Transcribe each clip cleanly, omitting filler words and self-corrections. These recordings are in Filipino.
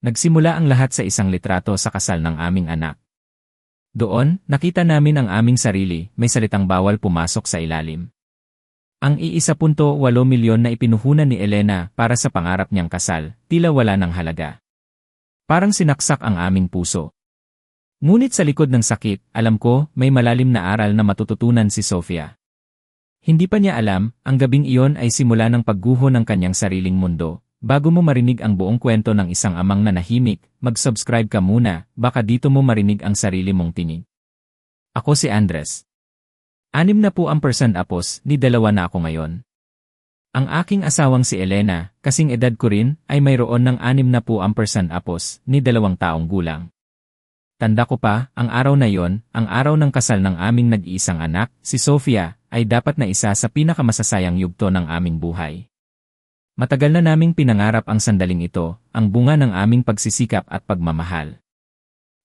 Nagsimula ang lahat sa isang litrato sa kasal ng aming anak. Doon, nakita namin ang aming sarili, may salitang bawal pumasok sa ilalim. Ang 1.8 milyon na ipinuhunan ni Elena para sa pangarap niyang kasal, tila wala ng halaga. Parang sinaksak ang aming puso. Ngunit sa likod ng sakit, alam ko, may malalim na aral na matututunan si Sofia. Hindi pa niya alam, ang gabing iyon ay simula ng pagguho ng kanyang sariling mundo. Bago mo marinig ang buong kwento ng isang amang nanahimik, mag-subscribe ka muna, baka dito mo marinig ang sarili mong tinig. Ako si Andres. 60% apos, ni 2 na ako ngayon. Ang aking asawang si Elena, kasing edad ko rin, ay mayroon ng 60% apos, ni 2 taong gulang. Tanda ko pa, ang araw na yon, ang araw ng kasal ng aming nag-iisang anak, si Sofia, ay dapat na isa sa pinakamasasayang yugto ng aming buhay. Matagal na naming pinangarap ang sandaling ito, ang bunga ng aming pagsisikap at pagmamahal.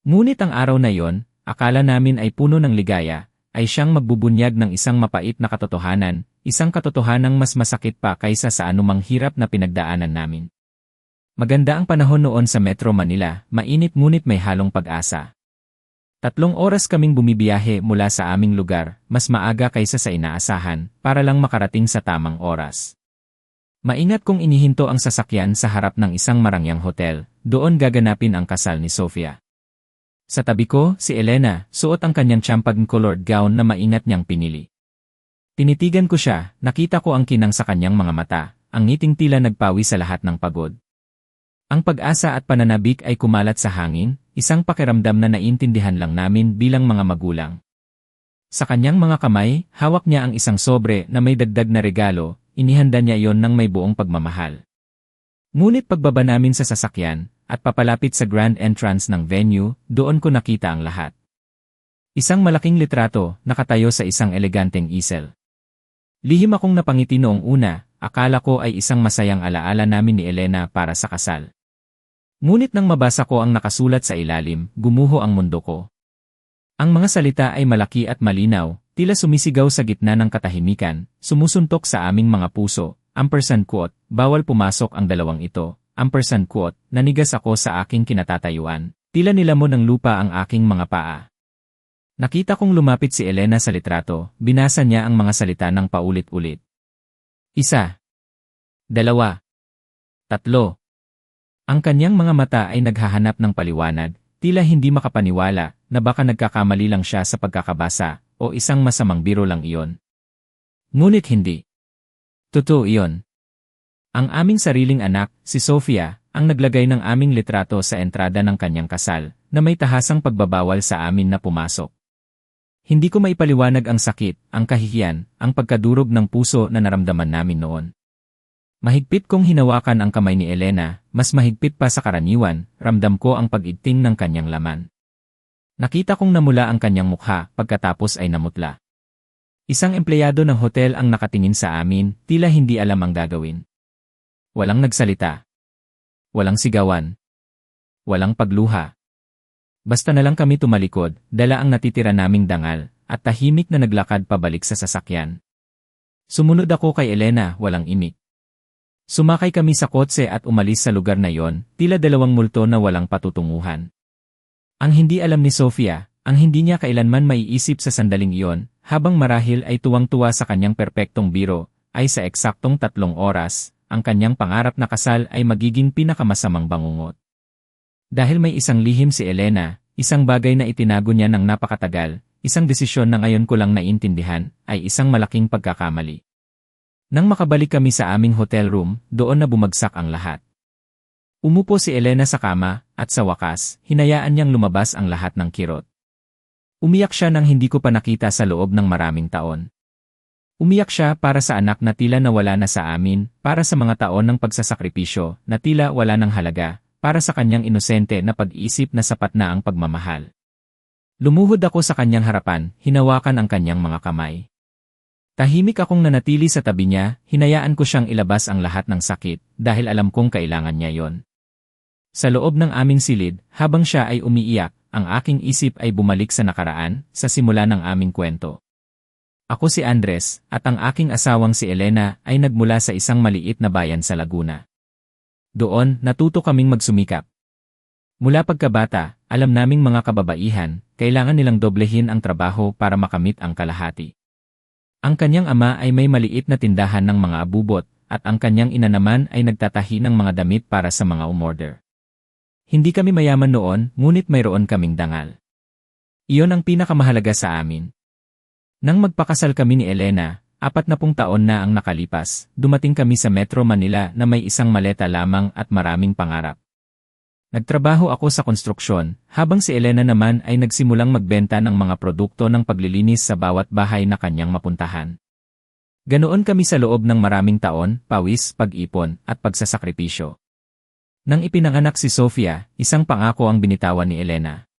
Ngunit ang araw na yon, akala namin ay puno ng ligaya, ay siyang magbubunyag ng isang mapait na katotohanan, isang katotohanang mas masakit pa kaysa sa anumang hirap na pinagdaanan namin. Maganda ang panahon noon sa Metro Manila, mainit ngunit may halong pag-asa. 3 oras kaming bumibiyahe mula sa aming lugar, mas maaga kaysa sa inaasahan, para lang makarating sa tamang oras. Maingat kong inihinto ang sasakyan sa harap ng isang marangyang hotel, doon gaganapin ang kasal ni Sofia. Sa tabi ko, si Elena, suot ang kanyang champagne-colored gown na maingat niyang pinili. Tinitigan ko siya, nakita ko ang kinang sa kanyang mga mata, ang ngiting tila nagpawi sa lahat ng pagod. Ang pag-asa at pananabik ay kumalat sa hangin, isang pakiramdam na naintindihan lang namin bilang mga magulang. Sa kanyang mga kamay, hawak niya ang isang sobre na may dagdag na regalo, inihanda niya iyon ng may buong pagmamahal. Ngunit pagbaba namin sa sasakyan, at papalapit sa grand entrance ng venue, doon ko nakita ang lahat. Isang malaking litrato, nakatayo sa isang eleganteng easel. Lihim akong napangiti noong una, akala ko ay isang masayang alaala namin ni Elena para sa kasal. Ngunit nang mabasa ko ang nakasulat sa ilalim, gumuho ang mundo ko. Ang mga salita ay malaki at malinaw, tila sumisigaw sa gitna ng katahimikan, sumusuntok sa aming mga puso, #, bawal pumasok ang dalawang ito, #, nanigas ako sa aking kinatatayuan, tila nilamon ng lupa ang aking mga paa. Nakita kong lumapit si Elena sa litrato, binasa niya ang mga salita ng paulit-ulit. 1, 2, 3. Ang kanyang mga mata ay naghahanap ng paliwanag, tila hindi makapaniwala na baka nagkakamali lang siya sa pagkakabasa o isang masamang biro lang iyon. Ngunit hindi. Totoo iyon. Ang aming sariling anak, si Sofia, ang naglagay ng aming litrato sa entrada ng kanyang kasal, na may tahasang pagbabawal sa amin na pumasok. Hindi ko maipaliwanag ang sakit, ang kahihiyan, ang pagkadurog ng puso na naramdaman namin noon. Mahigpit kong hinawakan ang kamay ni Elena, mas mahigpit pa sa karaniwan, ramdam ko ang pag-igting ng kanyang laman. Nakita kong namula ang kanyang mukha, pagkatapos ay namutla. Isang empleyado ng hotel ang nakatingin sa amin, tila hindi alam ang gagawin. Walang nagsalita. Walang sigawan. Walang pagluha. Basta na lang kami tumalikod, dala ang natitira naming dangal, at tahimik na naglakad pabalik sa sasakyan. Sumunod ako kay Elena, walang imik. Sumakay kami sa kotse at umalis sa lugar na yon, tila 2 multo na walang patutunguhan. Ang hindi alam ni Sofia, ang hindi niya kailanman maiisip sa sandaling iyon, habang marahil ay tuwang-tuwa sa kanyang perpektong biro, ay sa eksaktong 3 oras, ang kanyang pangarap na kasal ay magiging pinakamasamang bangungot. Dahil may isang lihim si Elena, isang bagay na itinago niya ng napakatagal, isang desisyon na ngayon ko lang naintindihan, ay isang malaking pagkakamali. Nang makabalik kami sa aming hotel room, doon na bumagsak ang lahat. Umupo si Elena sa kama, at sa wakas, hinayaan niyang lumabas ang lahat ng kirot. Umiyak siya nang hindi ko pa nakita sa loob ng maraming taon. Umiyak siya para sa anak na tila nawala na sa amin, para sa mga taon ng pagsasakripisyo na tila wala ng halaga, para sa kanyang inosente na pag-iisip na sapat na ang pagmamahal. Lumuhod ako sa kanyang harapan, hinawakan ang kanyang mga kamay. Tahimik akong nanatili sa tabi niya, hinayaan ko siyang ilabas ang lahat ng sakit, dahil alam kong kailangan niya yon. Sa loob ng aming silid, habang siya ay umiiyak, ang aking isip ay bumalik sa nakaraan, sa simula ng aming kwento. Ako si Andres, at ang aking asawang si Elena ay nagmula sa isang maliit na bayan sa Laguna. Doon, natuto kaming magsumikap. Mula pagkabata, alam naming mga kababaihan, kailangan nilang doblehin ang trabaho para makamit ang kalahati. Ang kanyang ama ay may maliit na tindahan ng mga abubot, at ang kanyang ina naman ay nagtatahi ng mga damit para sa mga umorder. Hindi kami mayaman noon, ngunit mayroon kaming dangal. Iyon ang pinakamahalaga sa amin. Nang magpakasal kami ni Elena, 40 taon na ang nakalipas, dumating kami sa Metro Manila na may isang maleta lamang at maraming pangarap. Nagtrabaho ako sa konstruksyon, habang si Elena naman ay nagsimulang magbenta ng mga produkto ng paglilinis sa bawat bahay na kanyang mapuntahan. Ganoon kami sa loob ng maraming taon, pawis, pag-ipon, at pagsasakripisyo. Nang ipinanganak si Sofia, isang pangako ang binitawan ni Elena.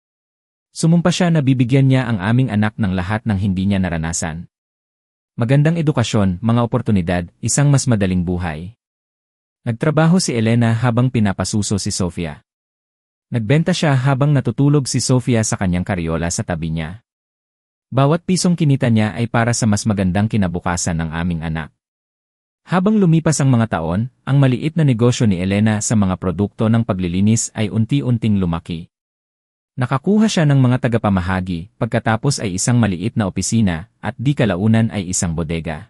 Sumumpa siya na bibigyan niya ang aming anak ng lahat ng hindi niya naranasan. Magandang edukasyon, mga oportunidad, isang mas madaling buhay. Nagtrabaho si Elena habang pinapasuso si Sofia. Nagbenta siya habang natutulog si Sofia sa kanyang karyola sa tabi niya. Bawat pisong kinita niya ay para sa mas magandang kinabukasan ng aming anak. Habang lumipas ang mga taon, ang maliit na negosyo ni Elena sa mga produkto ng paglilinis ay unti-unting lumaki. Nakakuha siya ng mga tagapamahagi, pagkatapos ay isang maliit na opisina, at di kalaunan ay isang bodega.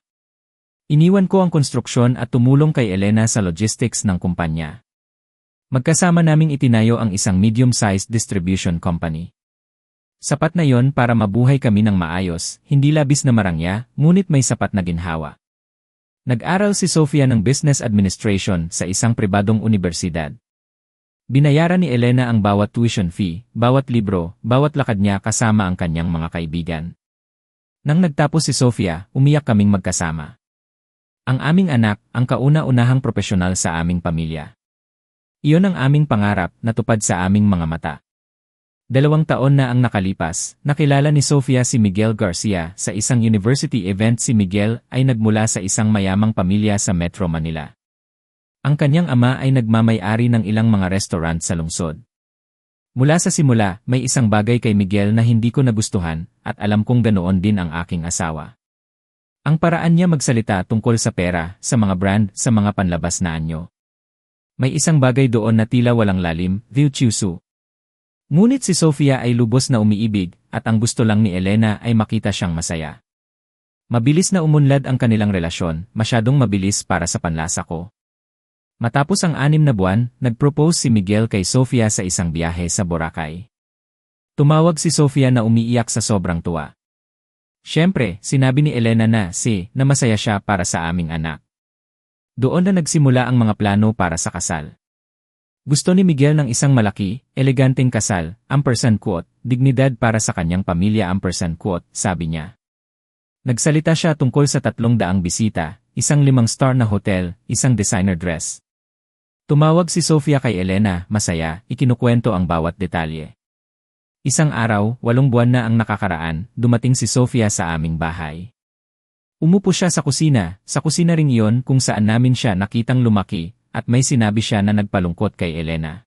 Iniwan ko ang konstruksyon at tumulong kay Elena sa logistics ng kumpanya. Magkasama naming itinayo ang isang medium-sized distribution company. Sapat na yon para mabuhay kami ng maayos, hindi labis na marangya, ngunit may sapat na ginhawa. Nag-aral si Sofia ng Business Administration sa isang pribadong unibersidad. Binayaran ni Elena ang bawat tuition fee, bawat libro, bawat lakad niya kasama ang kanyang mga kaibigan. Nang nagtapos si Sofia, umiyak kaming magkasama. Ang aming anak, ang kauna-unahang propesyonal sa aming pamilya. Iyon ang aming pangarap, natupad sa aming mga mata. 2 taon na ang nakalipas, nakilala ni Sofia si Miguel Garcia sa isang university event. Si Miguel ay nagmula sa isang mayamang pamilya sa Metro Manila. Ang kanyang ama ay nagmamay-ari ng ilang mga restaurant sa lungsod. Mula sa simula, may isang bagay kay Miguel na hindi ko nagustuhan, at alam kong ganoon din ang aking asawa. Ang paraan niya magsalita tungkol sa pera, sa mga brand, sa mga panlabas na anyo. May isang bagay doon na tila walang lalim, virtuoso. Ngunit si Sofia ay lubos na umiibig, at ang gusto lang ni Elena ay makita siyang masaya. Mabilis na umunlad ang kanilang relasyon, masyadong mabilis para sa panlasa ko. Matapos ang 6 na buwan, nag-propose si Miguel kay Sofia sa isang biyahe sa Boracay. Tumawag si Sofia na umiiyak sa sobrang tuwa. Siyempre, sinabi ni Elena na masaya siya para sa aming anak. Doon na nagsimula ang mga plano para sa kasal. Gusto ni Miguel ng isang malaki, eleganteng kasal, dignidad para sa kanyang pamilya, sabi niya. Nagsalita siya tungkol sa 300 bisita, isang 5-star na hotel, isang designer dress. Tumawag si Sofia kay Elena, masaya, ikinukwento ang bawat detalye. Isang araw, 8 buwan na ang nakakaraan, dumating si Sofia sa aming bahay. Umupo siya sa kusina ring iyon kung saan namin siya nakitang lumaki, at may sinabi siya na nagpalungkot kay Elena.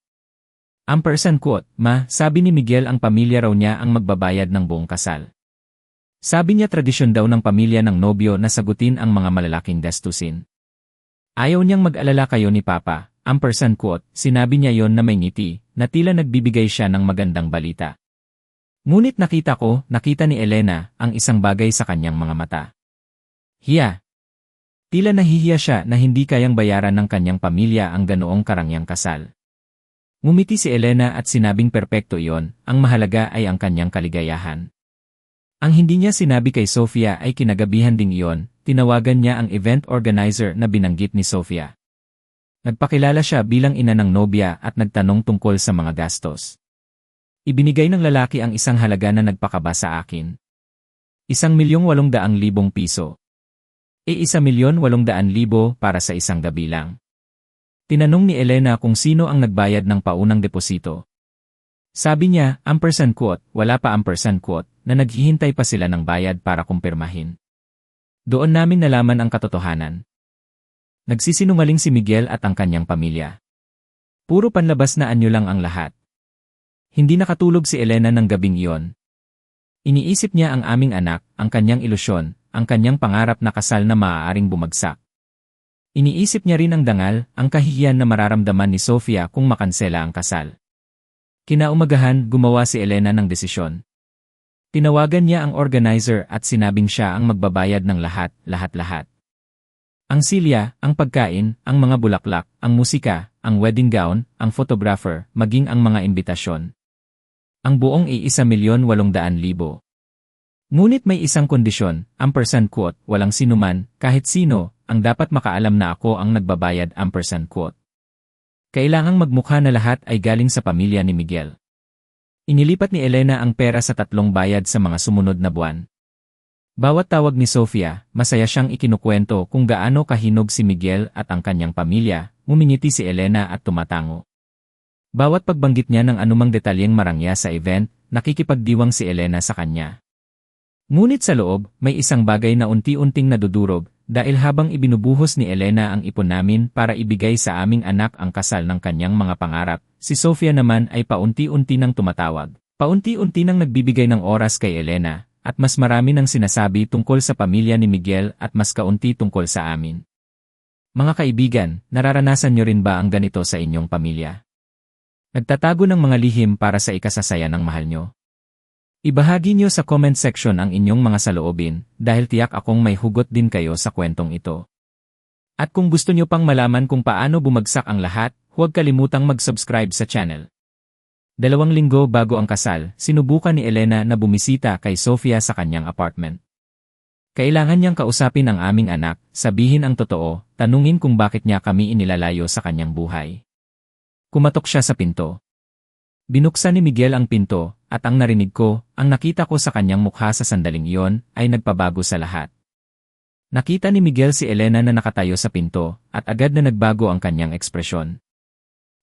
Ma, sabi ni Miguel ang pamilya raw niya ang magbabayad ng buong kasal. Sabi niya tradisyon daw ng pamilya ng nobyo na sagutin ang mga malalaking gastusin. Ayaw niyang mag-alala kayo ni Papa, sinabi niya yon na may ngiti, na tila nagbibigay siya ng magandang balita. Ngunit nakita ni Elena, ang isang bagay sa kanyang mga mata. Hiya. Tila nahihiya siya na hindi kayang bayaran ng kanyang pamilya ang ganoong karangyang kasal. Ngumiti si Elena at sinabing perpekto iyon, ang mahalaga ay ang kanyang kaligayahan. Ang hindi niya sinabi kay Sofia ay kinagabihan ding iyon, tinawagan niya ang event organizer na binanggit ni Sofia. Nagpakilala siya bilang ina ng nobya at nagtanong tungkol sa mga gastos. Ibinigay ng lalaki ang isang halaga na nagpakaba sa akin. 1,800,000 piso. 1,800,000 para sa isang gabi lang. Tinanong ni Elena kung sino ang nagbayad ng paunang deposito. Sabi niya, wala pa na naghihintay pa sila ng bayad para kumpirmahin. Doon namin nalaman ang katotohanan. Nagsisinungaling si Miguel at ang kanyang pamilya. Puro panlabas na anyo lang ang lahat. Hindi nakatulog si Elena ng gabing iyon. Iniisip niya ang aming anak, ang kanyang ilusyon, ang kanyang pangarap na kasal na maaaring bumagsak. Iniisip niya rin ang dangal, ang kahihiyan na mararamdaman ni Sofia kung makansela ang kasal. Kinaumagahan, gumawa si Elena ng desisyon. Tinawagan niya ang organizer at sinabing siya ang magbabayad ng lahat-lahat. Ang silya, ang pagkain, ang mga bulaklak, ang musika, ang wedding gown, ang photographer, maging ang mga imbitasyon. Ang buong ₱1,800,000. Ngunit may isang kondisyon, #quote, walang sinuman, kahit sino, ang dapat makaalam na ako ang nagbabayad #quote. Kailangang magmukha na lahat ay galing sa pamilya ni Miguel. Inilipat ni Elena ang pera sa 3 bayad sa mga sumunod na buwan. Bawat tawag ni Sofia, masaya siyang ikinukwento kung gaano kahinog si Miguel at ang kanyang pamilya, ngumingiti si Elena at tumatango. Bawat pagbanggit niya ng anumang detalyeng marangya sa event, nakikipagdiwang si Elena sa kanya. Ngunit sa loob, may isang bagay na unti-unting nadudurog, dahil habang ibinubuhos ni Elena ang ipon namin para ibigay sa aming anak ang kasal ng kanyang mga pangarap, si Sofia naman ay paunti-unti nang tumatawag. Paunti-unti nang nagbibigay ng oras kay Elena, at mas marami nang sinasabi tungkol sa pamilya ni Miguel at mas kaunti tungkol sa amin. Mga kaibigan, nararanasan niyo rin ba ang ganito sa inyong pamilya? Nagtatago ng mga lihim para sa ikasasaya ng mahal nyo? Ibahagi niyo sa comment section ang inyong mga saloobin, dahil tiyak akong may hugot din kayo sa kwentong ito. At kung gusto niyo pang malaman kung paano bumagsak ang lahat, huwag kalimutang mag-subscribe sa channel. 2 linggo bago ang kasal, sinubukan ni Elena na bumisita kay Sofia sa kanyang apartment. Kailangan niyang kausapin ang aming anak, sabihin ang totoo, tanungin kung bakit niya kami inilalayo sa kanyang buhay. Kumatok siya sa pinto. Binuksan ni Miguel ang pinto, at ang narinig ko, ang nakita ko sa kanyang mukha sa sandaling iyon, ay nagpabago sa lahat. Nakita ni Miguel si Elena na nakatayo sa pinto, at agad na nagbago ang kanyang ekspresyon.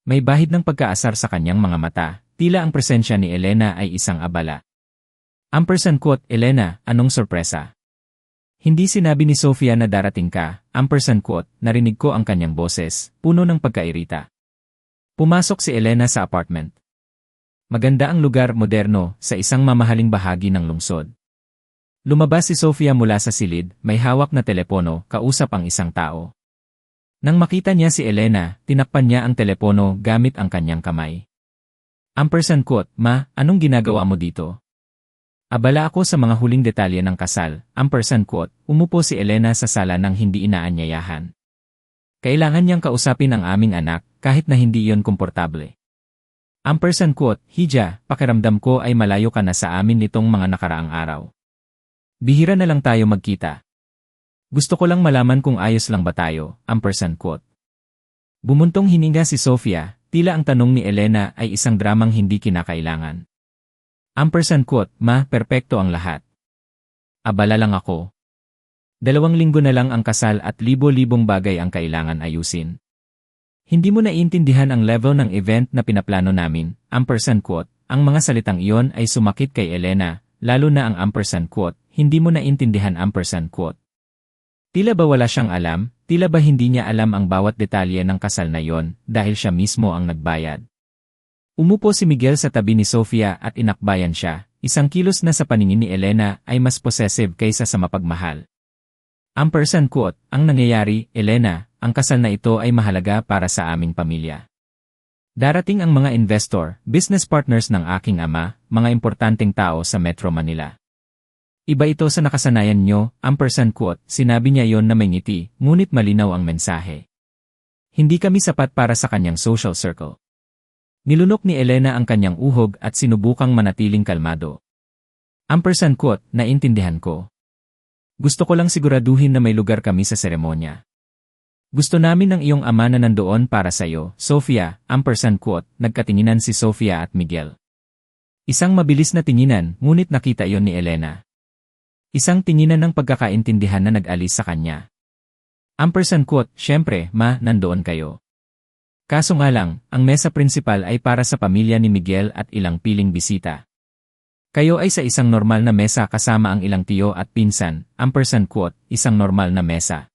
May bahid ng pagkaasar sa kanyang mga mata, tila ang presensya ni Elena ay isang abala. #quote, Elena, anong sorpresa? Hindi sinabi ni Sofia na darating ka, #quote, narinig ko ang kanyang boses, puno ng pagkairita. Pumasok si Elena sa apartment. Maganda ang lugar, moderno, sa isang mamahaling bahagi ng lungsod. Lumabas si Sofia mula sa silid, may hawak na telepono, kausap ang isang tao. Nang makita niya si Elena, tinakpan niya ang telepono gamit ang kanyang kamay. #quote, Ma, anong ginagawa mo dito? Abala ako sa mga huling detalye ng kasal, #quote, umupo si Elena sa sala nang hindi inaanyayahan. Kailangan niyang kausapin ang aming anak, kahit na hindi iyon komportable. #quote, Hija, pakiramdam ko ay malayo ka na sa amin nitong mga nakaraang araw. Bihira na lang tayo magkita. Gusto ko lang malaman kung ayos lang ba tayo, #quote. Bumuntong hininga si Sofia, tila ang tanong ni Elena ay isang dramang hindi kinakailangan. #quote, Ma, perpekto ang lahat. Abala lang ako. 2 linggo na lang ang kasal at libo-libong bagay ang kailangan ayusin. Hindi mo naiintindihan ang level ng event na pinaplano namin, #quote. Ang mga salitang iyon ay sumakit kay Elena, lalo na ang #quote, hindi mo naiintindihan #quote. Tila ba wala siyang alam, tila ba hindi niya alam ang bawat detalye ng kasal na yon dahil siya mismo ang nagbayad. Umupo si Miguel sa tabi ni Sofia at inakbayan siya, isang kilos na sa paningin ni Elena ay mas possessive kaysa sa mapagmahal. #quote, ang nangyayari, Elena, ang kasal na ito ay mahalaga para sa aming pamilya. Darating ang mga investor, business partners ng aking ama, mga importanteng tao sa Metro Manila. Iba ito sa nakasanayan nyo, #quote, sinabi niya yon na may ngiti, ngunit malinaw ang mensahe. Hindi kami sapat para sa kanyang social circle. Nilunok ni Elena ang kanyang uhog at sinubukang manatiling kalmado. #quote, naintindihan ko. Gusto ko lang siguraduhin na may lugar kami sa seremonya. Gusto namin ng iyong ama na nandoon para sa iyo, Sofia, #quote, nagkatinginan si Sofia at Miguel. Isang mabilis na tinginan, ngunit nakita iyon ni Elena. Isang tinginan ng pagkakaintindihan na nag-alis sa kanya. #quote, syempre, Ma, nandoon kayo. Kaso nga lang, ang mesa principal ay para sa pamilya ni Miguel at ilang piling bisita. Kayo ay sa isang normal na mesa kasama ang ilang tiyo at pinsan, #quote, isang normal na mesa.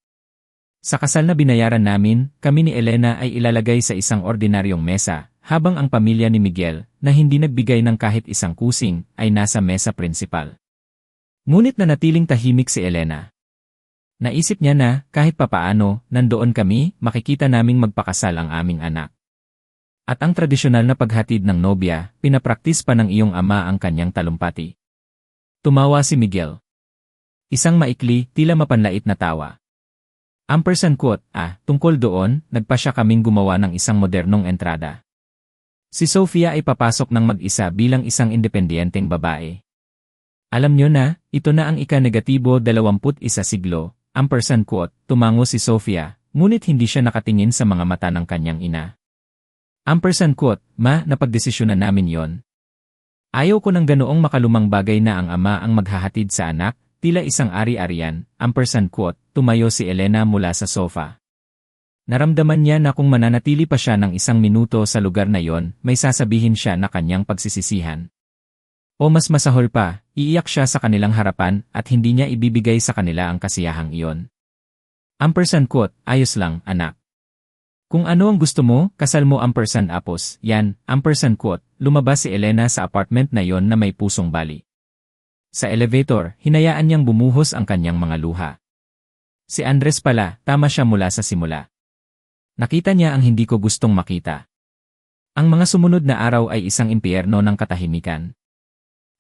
Sa kasal na binayaran namin, kami ni Elena ay ilalagay sa isang ordinaryong mesa, habang ang pamilya ni Miguel, na hindi nagbigay ng kahit isang kusing, ay nasa mesa principal. Ngunit nanatiling tahimik si Elena. Naisip niya na, kahit papaano, nandoon kami, makikita naming magpakasal ang aming anak. At ang tradisyonal na paghatid ng nobya, pinapraktis pa ng iyong ama ang kanyang talumpati. Tumawa si Miguel. Isang maikli, tila mapanlait na tawa. Ampersand quote, tungkol doon, nagpasya kaming gumawa ng isang modernong entrada. Si Sofia ay papasok ng mag-isa bilang isang independiyenteng babae. Alam nyo na, ito na ang ika-21 siglo, ampersand quote, tumango si Sofia, ngunit hindi siya nakatingin sa mga mata ng kanyang ina. Ampersand quote, ma, napagdesisyonan namin yon. Ayaw ko ng ganoong makalumang bagay na ang ama ang maghahatid sa anak, tila isang ari-arian, ampersand quote, tumayo si Elena mula sa sofa. Naramdaman niya na kung mananatili pa siya ng isang minuto sa lugar na yon, may sasabihin siya na kanyang pagsisisihan. O mas masahol pa, iiyak siya sa kanilang harapan at hindi niya ibibigay sa kanila ang kasiyahang iyon. Ampersand quote, ayos lang, anak. Kung ano ang gusto mo, kasal mo ampersand apos, yan, ampersand quote, lumabas si Elena sa apartment na yon na may pusong bali. Sa elevator, hinayaan niyang bumuhos ang kanyang mga luha. Si Andres pala, tama siya mula sa simula. Nakita niya ang hindi ko gustong makita. Ang mga sumunod na araw ay isang impyerno ng katahimikan.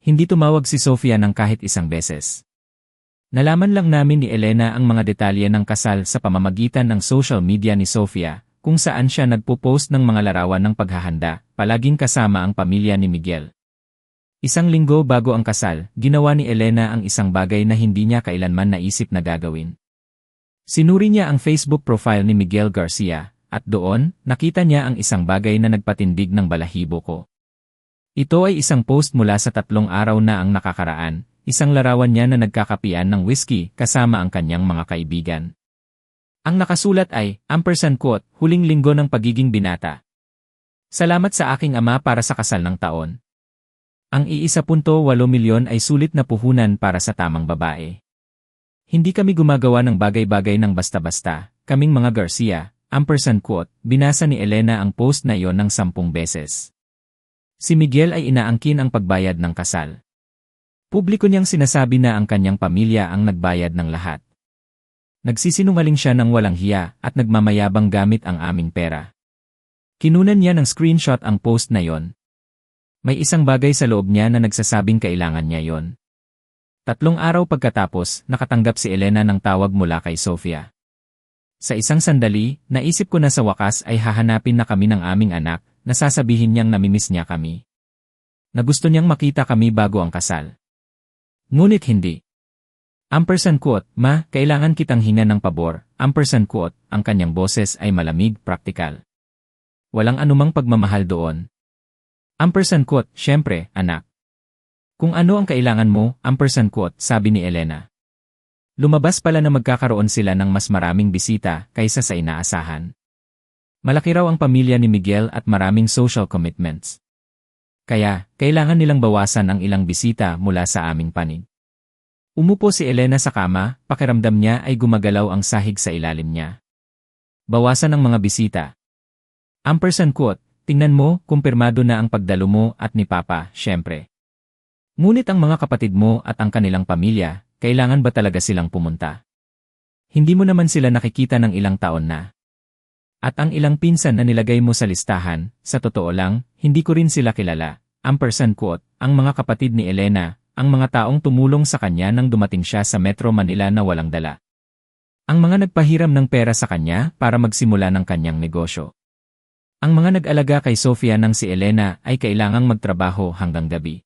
Hindi tumawag si Sofia ng kahit isang beses. Nalaman lang namin ni Elena ang mga detalye ng kasal sa pamamagitan ng social media ni Sofia, kung saan siya nagpo-post ng mga larawan ng paghahanda, palaging kasama ang pamilya ni Miguel. Isang linggo bago ang kasal, ginawa ni Elena ang isang bagay na hindi niya kailanman naisip na gagawin. Sinuri niya ang Facebook profile ni Miguel Garcia, at doon, nakita niya ang isang bagay na nagpatindig ng balahibo ko. Ito ay isang post mula sa 3 araw na ang nakakaraan, isang larawan niya na nagkakapian ng whiskey kasama ang kanyang mga kaibigan. Ang nakasulat ay, ampersand quote, huling linggo ng pagiging binata. Salamat sa aking ama para sa kasal ng taon. Ang 1.8 milyon ay sulit na puhunan para sa tamang babae. Hindi kami gumagawa ng bagay-bagay ng basta-basta, kaming mga Garcia, ampersand quote, binasa ni Elena ang post na iyon ng 10 beses. Si Miguel ay inaangkin ang pagbayad ng kasal. Publiko niyang sinasabi na ang kanyang pamilya ang nagbayad ng lahat. Nagsisinungaling siya ng walang hiya at nagmamayabang gamit ang aming pera. Kinunan niya ng screenshot ang post na yon. May isang bagay sa loob niya na nagsasabing kailangan niya yon. 3 araw pagkatapos, nakatanggap si Elena ng tawag mula kay Sofia. Sa isang sandali, naisip ko na sa wakas ay hahanapin na kami ng aming anak, na sasabihin niyang namimiss niya kami. Na gusto niyang makita kami bago ang kasal. Ngunit hindi. Ampersand quote, ma, kailangan kitang hinga ng pabor, ampersand quote, ang kanyang boses ay malamig, praktikal. Walang anumang pagmamahal doon. Ampersand quote, syempre, anak. Kung ano ang kailangan mo, ampersand quote, sabi ni Elena. Lumabas pala na magkakaroon sila ng mas maraming bisita kaysa sa inaasahan. Malaki raw ang pamilya ni Miguel at maraming social commitments. Kaya, kailangan nilang bawasan ang ilang bisita mula sa aming panig. Umupo si Elena sa kama, pakiramdam niya ay gumagalaw ang sahig sa ilalim niya. Bawasan ang mga bisita. Ampersand quote, tingnan mo, kumpirmado na ang pagdalo mo at ni Papa, syempre. Ngunit ang mga kapatid mo at ang kanilang pamilya, kailangan ba talaga silang pumunta? Hindi mo naman sila nakikita ng ilang taon na. At ang ilang pinsan na nilagay mo sa listahan, sa totoo lang, hindi ko rin sila kilala. Ampersand quote, ang mga kapatid ni Elena, ang mga taong tumulong sa kanya nang dumating siya sa Metro Manila na walang dala. Ang mga nagpahiram ng pera sa kanya para magsimula ng kanyang negosyo. Ang mga nag-alaga kay Sofia nang si Elena ay kailangang magtrabaho hanggang gabi.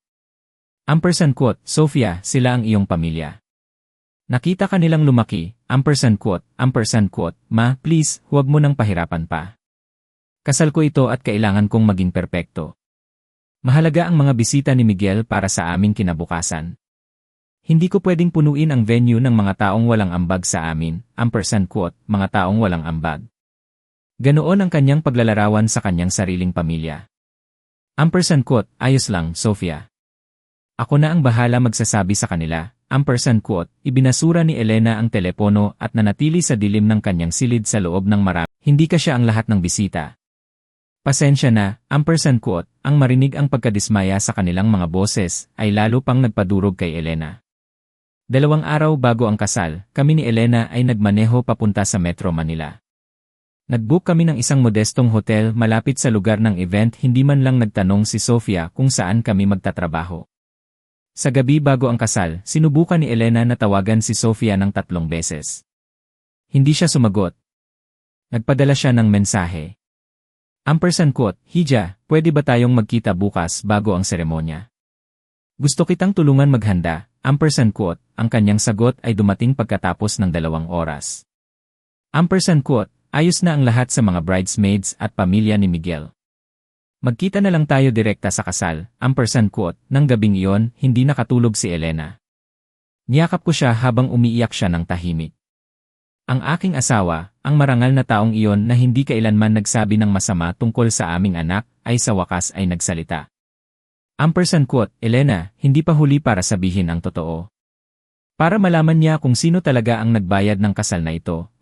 Ampersand quote, Sofia, sila ang iyong pamilya. Nakita ka nilang lumaki, ampersand quote, ma, please, huwag mo nang pahirapan pa. Kasal ko ito at kailangan kong maging perpekto. Mahalaga ang mga bisita ni Miguel para sa aming kinabukasan. Hindi ko pwedeng punuin ang venue ng mga taong walang ambag sa amin, ampersand quote, mga taong walang ambag. Ganoon ang kanyang paglalarawan sa kanyang sariling pamilya. Ampersand quote, ayos lang, Sofia. Ako na ang bahala magsasabi sa kanila, ampersand quote, ibinasura ni Elena ang telepono at nanatili sa dilim ng kanyang silid sa loob ng marami. Hindi ka siya ang lahat ng bisita. Pasensya na, ampersand quote, ang marinig ang pagkadismaya sa kanilang mga boses ay lalo pang nagpadurog kay Elena. 2 araw bago ang kasal, kami ni Elena ay nagmaneho papunta sa Metro Manila. Nag-book kami ng isang modestong hotel malapit sa lugar ng event, hindi man lang nagtanong si Sofia kung saan kami magtatrabaho. Sa gabi bago ang kasal, sinubukan ni Elena na tawagan si Sofia ng 3 beses. Hindi siya sumagot. Nagpadala siya ng mensahe. Hija, pwede ba tayong magkita bukas bago ang seremonya? Gusto kitang tulungan maghanda. Ang kanyang sagot ay dumating pagkatapos ng 2 oras. Ayos na ang lahat sa mga bridesmaids at pamilya ni Miguel. Magkita na lang tayo direkta sa kasal. Nang gabing iyon, hindi nakatulog si Elena. Niyakap ko siya habang umiiyak siya ng tahimik. Ang aking asawa, ang marangal na taong iyon na hindi kailanman nagsabi ng masama tungkol sa aming anak, ay sa wakas ay nagsalita. Elena, hindi pa huli para sabihin ang totoo. Para malaman niya kung sino talaga ang nagbayad ng kasal na ito,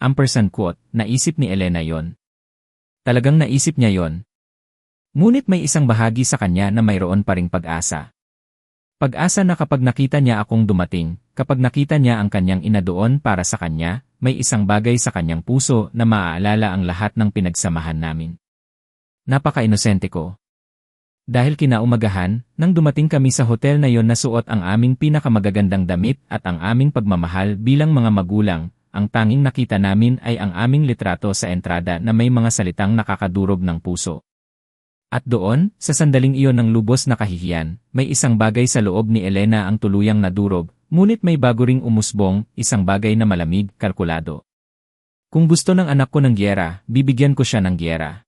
naisip ni Elena yon. Talagang naisip niya yon. Ngunit may isang bahagi sa kanya na mayroon pa ring pag-asa. Pag-asa na kapag nakita niya akong dumating, kapag nakita niya ang kanyang ina doon para sa kanya, may isang bagay sa kanyang puso na maaalala ang lahat ng pinagsamahan namin. Napaka-inosente ko. Dahil kinaumagahan, nang dumating kami sa hotel na yon, nasuot ang aming pinakamagagandang damit at ang aming pagmamahal bilang mga magulang, ang tanging nakita namin ay ang aming litrato sa entrada na may mga salitang nakakadurog ng puso. At doon, sa sandaling iyon ng lubos na kahihiyan, may isang bagay sa loob ni Elena ang tuluyang nadurog, ngunit may bago ring umusbong, isang bagay na malamig, kalkulado. Kung gusto ng anak ko ng giyera, bibigyan ko siya ng giyera.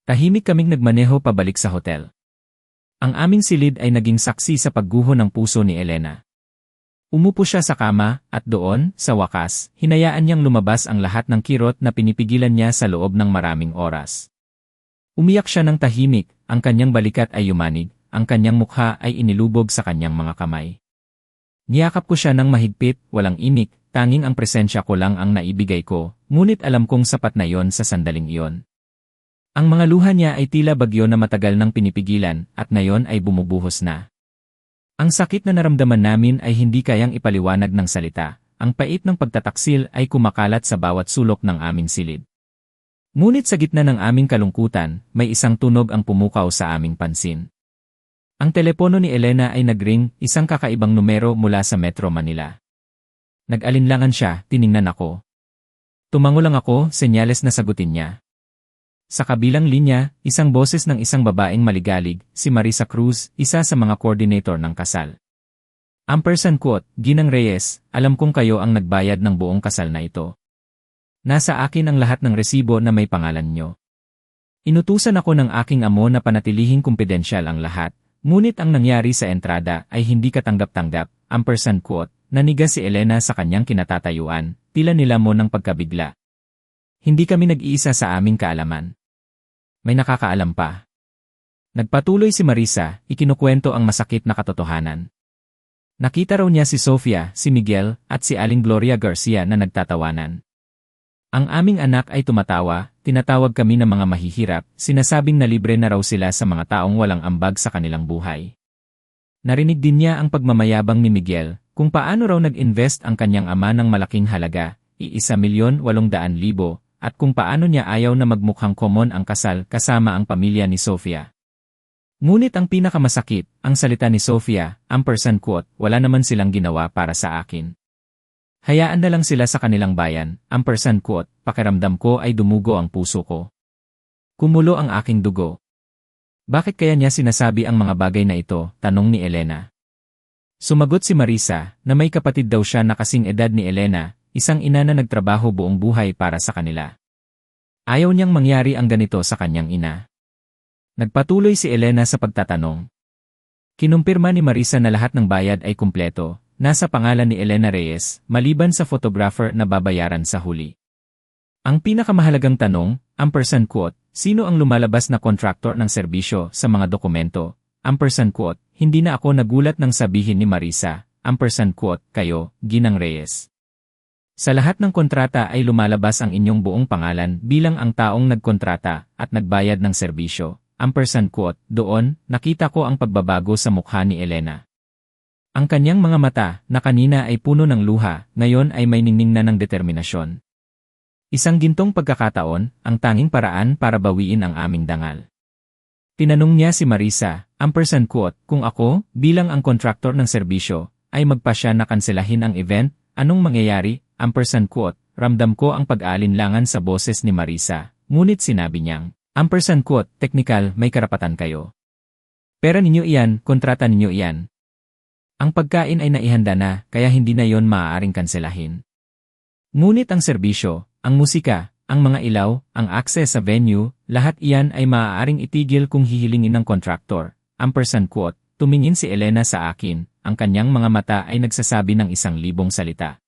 Tahimik kaming nagmaneho pabalik sa hotel. Ang aming silid ay naging saksi sa pagguho ng puso ni Elena. Umupo siya sa kama, at doon, sa wakas, hinayaan niyang lumabas ang lahat ng kirot na pinipigilan niya sa loob ng maraming oras. Umiyak siya ng tahimik, ang kanyang balikat ay yumanig, ang kanyang mukha ay inilubog sa kanyang mga kamay. Niyakap ko siya ng mahigpit, walang imik, tanging ang presensya ko lang ang naibigay ko, ngunit alam kong sapat na yon sa sandaling iyon. Ang mga luha niya ay tila bagyo na matagal nang pinipigilan, at ngayon ay bumubuhos na. Ang sakit na naramdaman namin ay hindi kayang ipaliwanag ng salita, ang pait ng pagtataksil ay kumakalat sa bawat sulok ng aming silid. Ngunit sa gitna ng aming kalungkutan, may isang tunog ang pumukaw sa aming pansin. Ang telepono ni Elena ay nagring, isang kakaibang numero mula sa Metro Manila. Nag-alinlangan siya, tiningnan ako. Tumango lang ako, senyales na sagutin niya. Sa kabilang linya, isang boses ng isang babaeng maligalig, si Marisa Cruz, isa sa mga coordinator ng kasal. Ginang Reyes, alam kong kayo ang nagbayad ng buong kasal na ito. Nasa akin ang lahat ng resibo na may pangalan nyo. Inutusan ako ng aking amo na panatilihing kumpidensyal ang lahat, ngunit ang nangyari sa entrada ay hindi katanggap-tanggap. Nanigas si Elena sa kanyang kinatatayuan, tila nilamon ng pagkabigla. Hindi kami nag-iisa sa aming kaalaman. May nakakaalam pa. Nagpatuloy si Marisa, ikinukwento ang masakit na katotohanan. Nakita raw niya si Sofia, si Miguel, at si Aling Gloria Garcia na nagtatawanan. Ang aming anak ay tumatawa, tinatawag kami ng mga mahihirap, sinasabing na libre na raw sila sa mga taong walang ambag sa kanilang buhay. Narinig din niya ang pagmamayabang ni Miguel, kung paano raw nag-invest ang kanyang ama ng malaking halaga, ₱1,800,000, at kung paano niya ayaw na magmukhang common ang kasal kasama ang pamilya ni Sofia. Ngunit ang pinakamasakit, ang salita ni Sofia, wala naman silang ginawa para sa akin. Hayaan na lang sila sa kanilang bayan, pakiramdam ko ay dumugo ang puso ko. Kumulo ang aking dugo. Bakit kaya niya sinasabi ang mga bagay na ito, tanong ni Elena. Sumagot si Marisa, na may kapatid daw siya na kasing edad ni Elena, isang ina na nagtrabaho buong buhay para sa kanila. Ayaw niyang mangyari ang ganito sa kanyang ina. Nagpatuloy si Elena sa pagtatanong. Kinumpirma ni Marisa na lahat ng bayad ay kumpleto, nasa pangalan ni Elena Reyes, maliban sa photographer na babayaran sa huli. Ang pinakamahalagang tanong, sino ang lumalabas na kontraktor ng serbisyo sa mga dokumento? Hindi na ako nagulat nang sabihin ni Marisa, kayo, Ginang Reyes. Sa lahat ng kontrata ay lumalabas ang inyong buong pangalan bilang ang taong nagkontrata at nagbayad ng serbisyo. Doon, nakita ko ang pagbabago sa mukha ni Elena. Ang kanyang mga mata, na kanina ay puno ng luha, ngayon ay may ningning na ng determinasyon. Isang gintong pagkakataon, ang tanging paraan para bawiin ang aming dangal. Tinanong niya si Marisa, kung ako, bilang ang kontraktor ng serbisyo, ay magpasya na kanselahin ang event, anong mangyayari, ramdam ko ang pag-aalinlangan sa boses ni Marisa, ngunit sinabi niyang, technical, may karapatan kayo. Pera ninyo iyan, kontrata ninyo iyan. Ang pagkain ay naihanda na, kaya hindi na yon maaaring kanselahin. Ngunit ang serbisyo, ang musika, ang mga ilaw, ang access sa venue, lahat iyan ay maaaring itigil kung hihilingin ng kontraktor. Tumingin si Elena sa akin, ang kanyang mga mata ay nagsasabi ng 1,000 salita.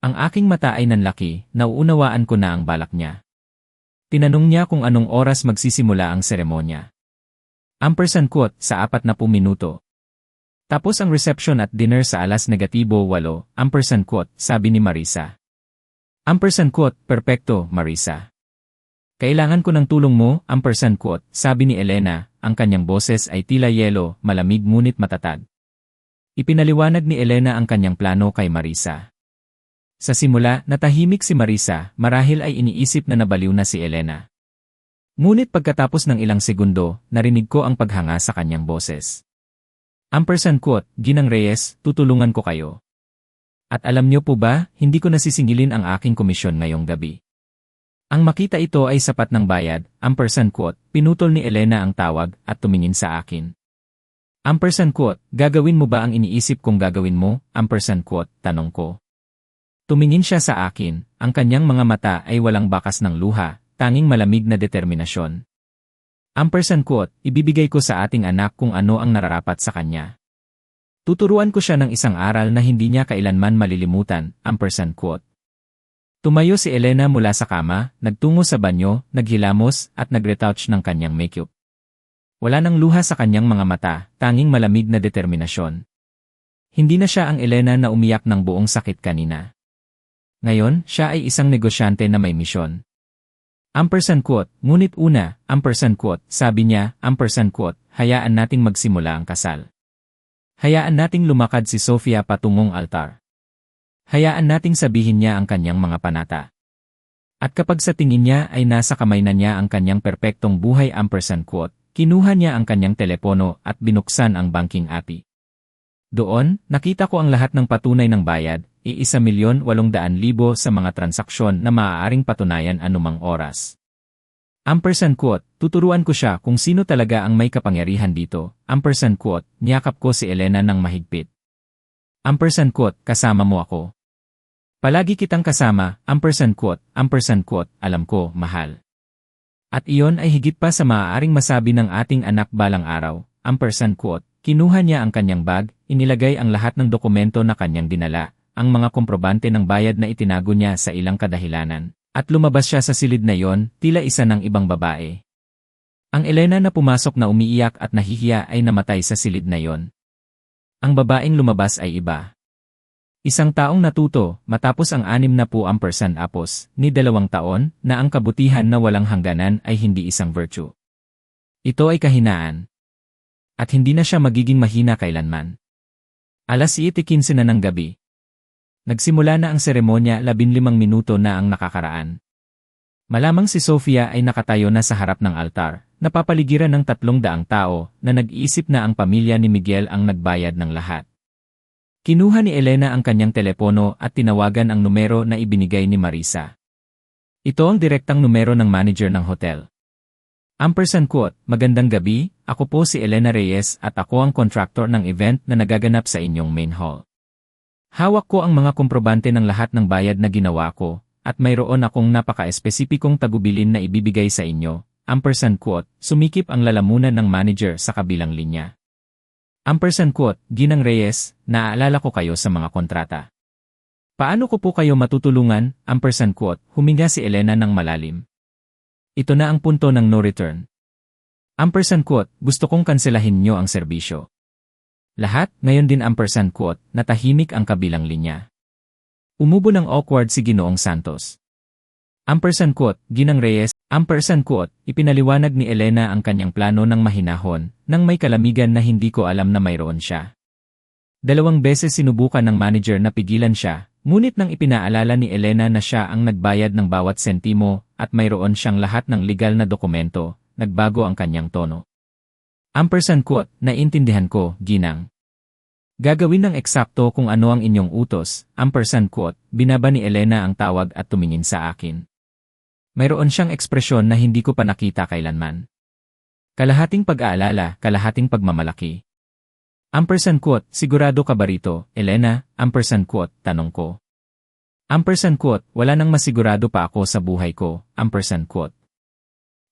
Ang aking mata ay nanlaki, nauunawaan ko na ang balak niya. Tinanong niya kung anong oras magsisimula ang seremonya. Sa 40 minuto. Tapos ang reception at dinner sa -8, sabi ni Marisa. Perpekto, Marisa. Kailangan ko ng tulong mo, sabi ni Elena, ang kanyang boses ay tila yelo, malamig ngunit matatag. Ipinaliwanag ni Elena ang kanyang plano kay Marisa. Sa simula, natahimik si Marisa, marahil ay iniisip na nabaliw na si Elena. Ngunit pagkatapos ng ilang segundo, narinig ko ang paghanga sa kanyang boses. Ginang Reyes, tutulungan ko kayo. At alam niyo po ba, hindi ko nasisingilin ang aking komisyon ngayong gabi. Ang makita ito ay sapat ng bayad, pinutol ni Elena ang tawag at tumingin sa akin. Gagawin mo ba ang iniisip kong gagawin mo, tanong ko. Tumingin siya sa akin, ang kanyang mga mata ay walang bakas ng luha, tanging malamig na determinasyon. Ibibigay ko sa ating anak kung ano ang nararapat sa kanya. Tuturuan ko siya ng isang aral na hindi niya kailanman malilimutan, Tumayo si Elena mula sa kama, nagtungo sa banyo, naghilamos, at nagretouch ng kanyang makeup. Wala nang luha sa kanyang mga mata, tanging malamig na determinasyon. Hindi na siya ang Elena na umiyak ng buong sakit kanina. Ngayon, siya ay isang negosyante na may misyon. Ngunit una, sabi niya, hayaan nating magsimula ang kasal. Hayaan nating lumakad si Sofia patungong altar. Hayaan nating sabihin niya ang kanyang mga panata. At kapag sa tingin niya ay nasa kamay na niya ang kanyang perpektong buhay, kinuha niya ang kanyang telepono at binuksan ang banking app. Doon, nakita ko ang lahat ng patunay ng bayad, 1,800,000 sa mga transaksyon na maaaring patunayan anumang oras. Tuturuan ko siya kung sino talaga ang may kapangyarihan dito. Niyakap ko si Elena ng mahigpit. Kasama mo ako. Palagi kitang kasama, alam ko, mahal. At iyon ay higit pa sa maaaring masabi ng ating anak balang araw, kinuha niya ang kanyang bag, inilagay ang lahat ng dokumento na kanyang dinala, ang mga komprobante ng bayad na itinago niya sa ilang kadahilanan. At lumabas siya sa silid na yon, tila isa ng ibang babae. Ang Elena na pumasok na umiiyak at nahihiya ay namatay sa silid na yon. Ang babaeng lumabas ay iba. Isang taong natuto, matapos ang 60 apos, ni 2 taon, na ang kabutihan na walang hangganan ay hindi isang virtue. Ito ay kahinaan. At hindi na siya magiging mahina kailanman. 7:15 na ng gabi. Nagsimula na ang seremonya, 15 minuto na ang nakakaraan. Malamang si Sofia ay nakatayo na sa harap ng altar, napapaligiran ng 300 tao na nag-iisip na ang pamilya ni Miguel ang nagbayad ng lahat. Kinuha ni Elena ang kanyang telepono at tinawagan ang numero na ibinigay ni Marisa. Ito ang direktang numero ng manager ng hotel. Magandang gabi, ako po si Elena Reyes at ako ang contractor ng event na nagaganap sa inyong main hall. Hawak ko ang mga komprobante ng lahat ng bayad na ginawa ko, at mayroon akong napaka-espesipikong tagubilin na ibibigay sa inyo. Sumikip ang lalamunan ng manager sa kabilang linya. Ginang Reyes, naaalala ko kayo sa mga kontrata. Paano ko po kayo matutulungan? Huminga si Elena ng malalim. Ito na ang punto ng no return. Gusto kong kanselahin niyo ang serbisyo. Lahat, ngayon din natahimik ang kabilang linya. Umubo ng awkward si Ginoong Santos. Ginang Reyes, ipinaliwanag ni Elena ang kanyang plano ng mahinahon, nang may kalamigan na hindi ko alam na mayroon siya. 2 beses sinubukan ng manager na pigilan siya, Ngunit nang ipinaalala ni Elena na siya ang nagbayad ng bawat sentimo at mayroon siyang lahat ng legal na dokumento, nagbago ang kanyang tono. Quote, naiintindihan ko, ginang. Gagawin ng eksakto kung ano ang inyong utos, quote, binaba ni Elena ang tawag at tumingin sa akin. Mayroon siyang ekspresyon na hindi ko pa nakita kailanman. Kalahating pag-aalala, kalahating pagmamalaki. Quote, sigurado ka ba rito, Elena? Quote, tanong ko. Quote, wala nang masigurado pa ako sa buhay ko, Quote.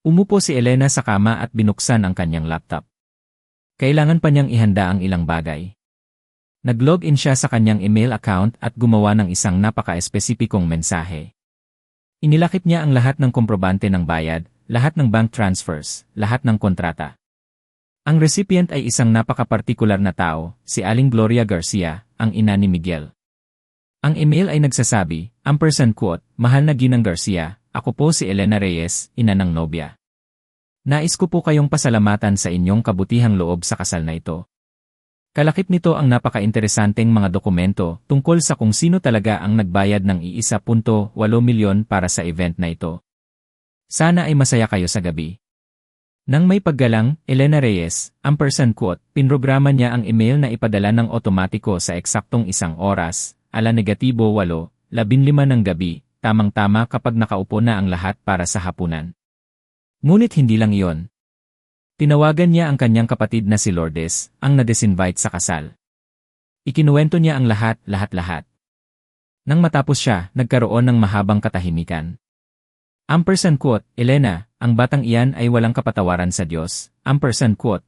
Umupo si Elena sa kama at binuksan ang kanyang laptop. Kailangan pa niyang ihanda ang ilang bagay. Nag-login siya sa kanyang email account at gumawa ng isang napaka-espesipikong mensahe. Inilakip niya ang lahat ng komprobante ng bayad, lahat ng bank transfers, lahat ng kontrata. Ang recipient ay isang napaka-partikular na tao, si Aling Gloria Garcia, ang ina ni Miguel. Ang email ay nagsasabi, quote, mahal na Ginang Garcia, ako po si Elena Reyes, ina ng nobya. Nais ko po kayong pasalamatan sa inyong kabutihang loob sa kasal na ito. Kalakip nito ang napaka-interesanteng mga dokumento tungkol sa kung sino talaga ang nagbayad ng 1.8 milyon para sa event na ito. Sana ay masaya kayo sa gabi. Nang may paggalang, Elena Reyes, quote, pinrograma niya ang email na ipadala ng otomatiko sa eksaktong 1 oras, -8:15 ng gabi, tamang-tama kapag nakaupo na ang lahat para sa hapunan. Ngunit hindi lang iyon. Tinawagan niya ang kanyang kapatid na si Lourdes, ang na-disinvite sa kasal. Ikinuwento niya ang lahat. Nang matapos siya, nagkaroon ng mahabang katahimikan. Quote, Elena, ang batang iyan ay walang kapatawaran sa Diyos, quote,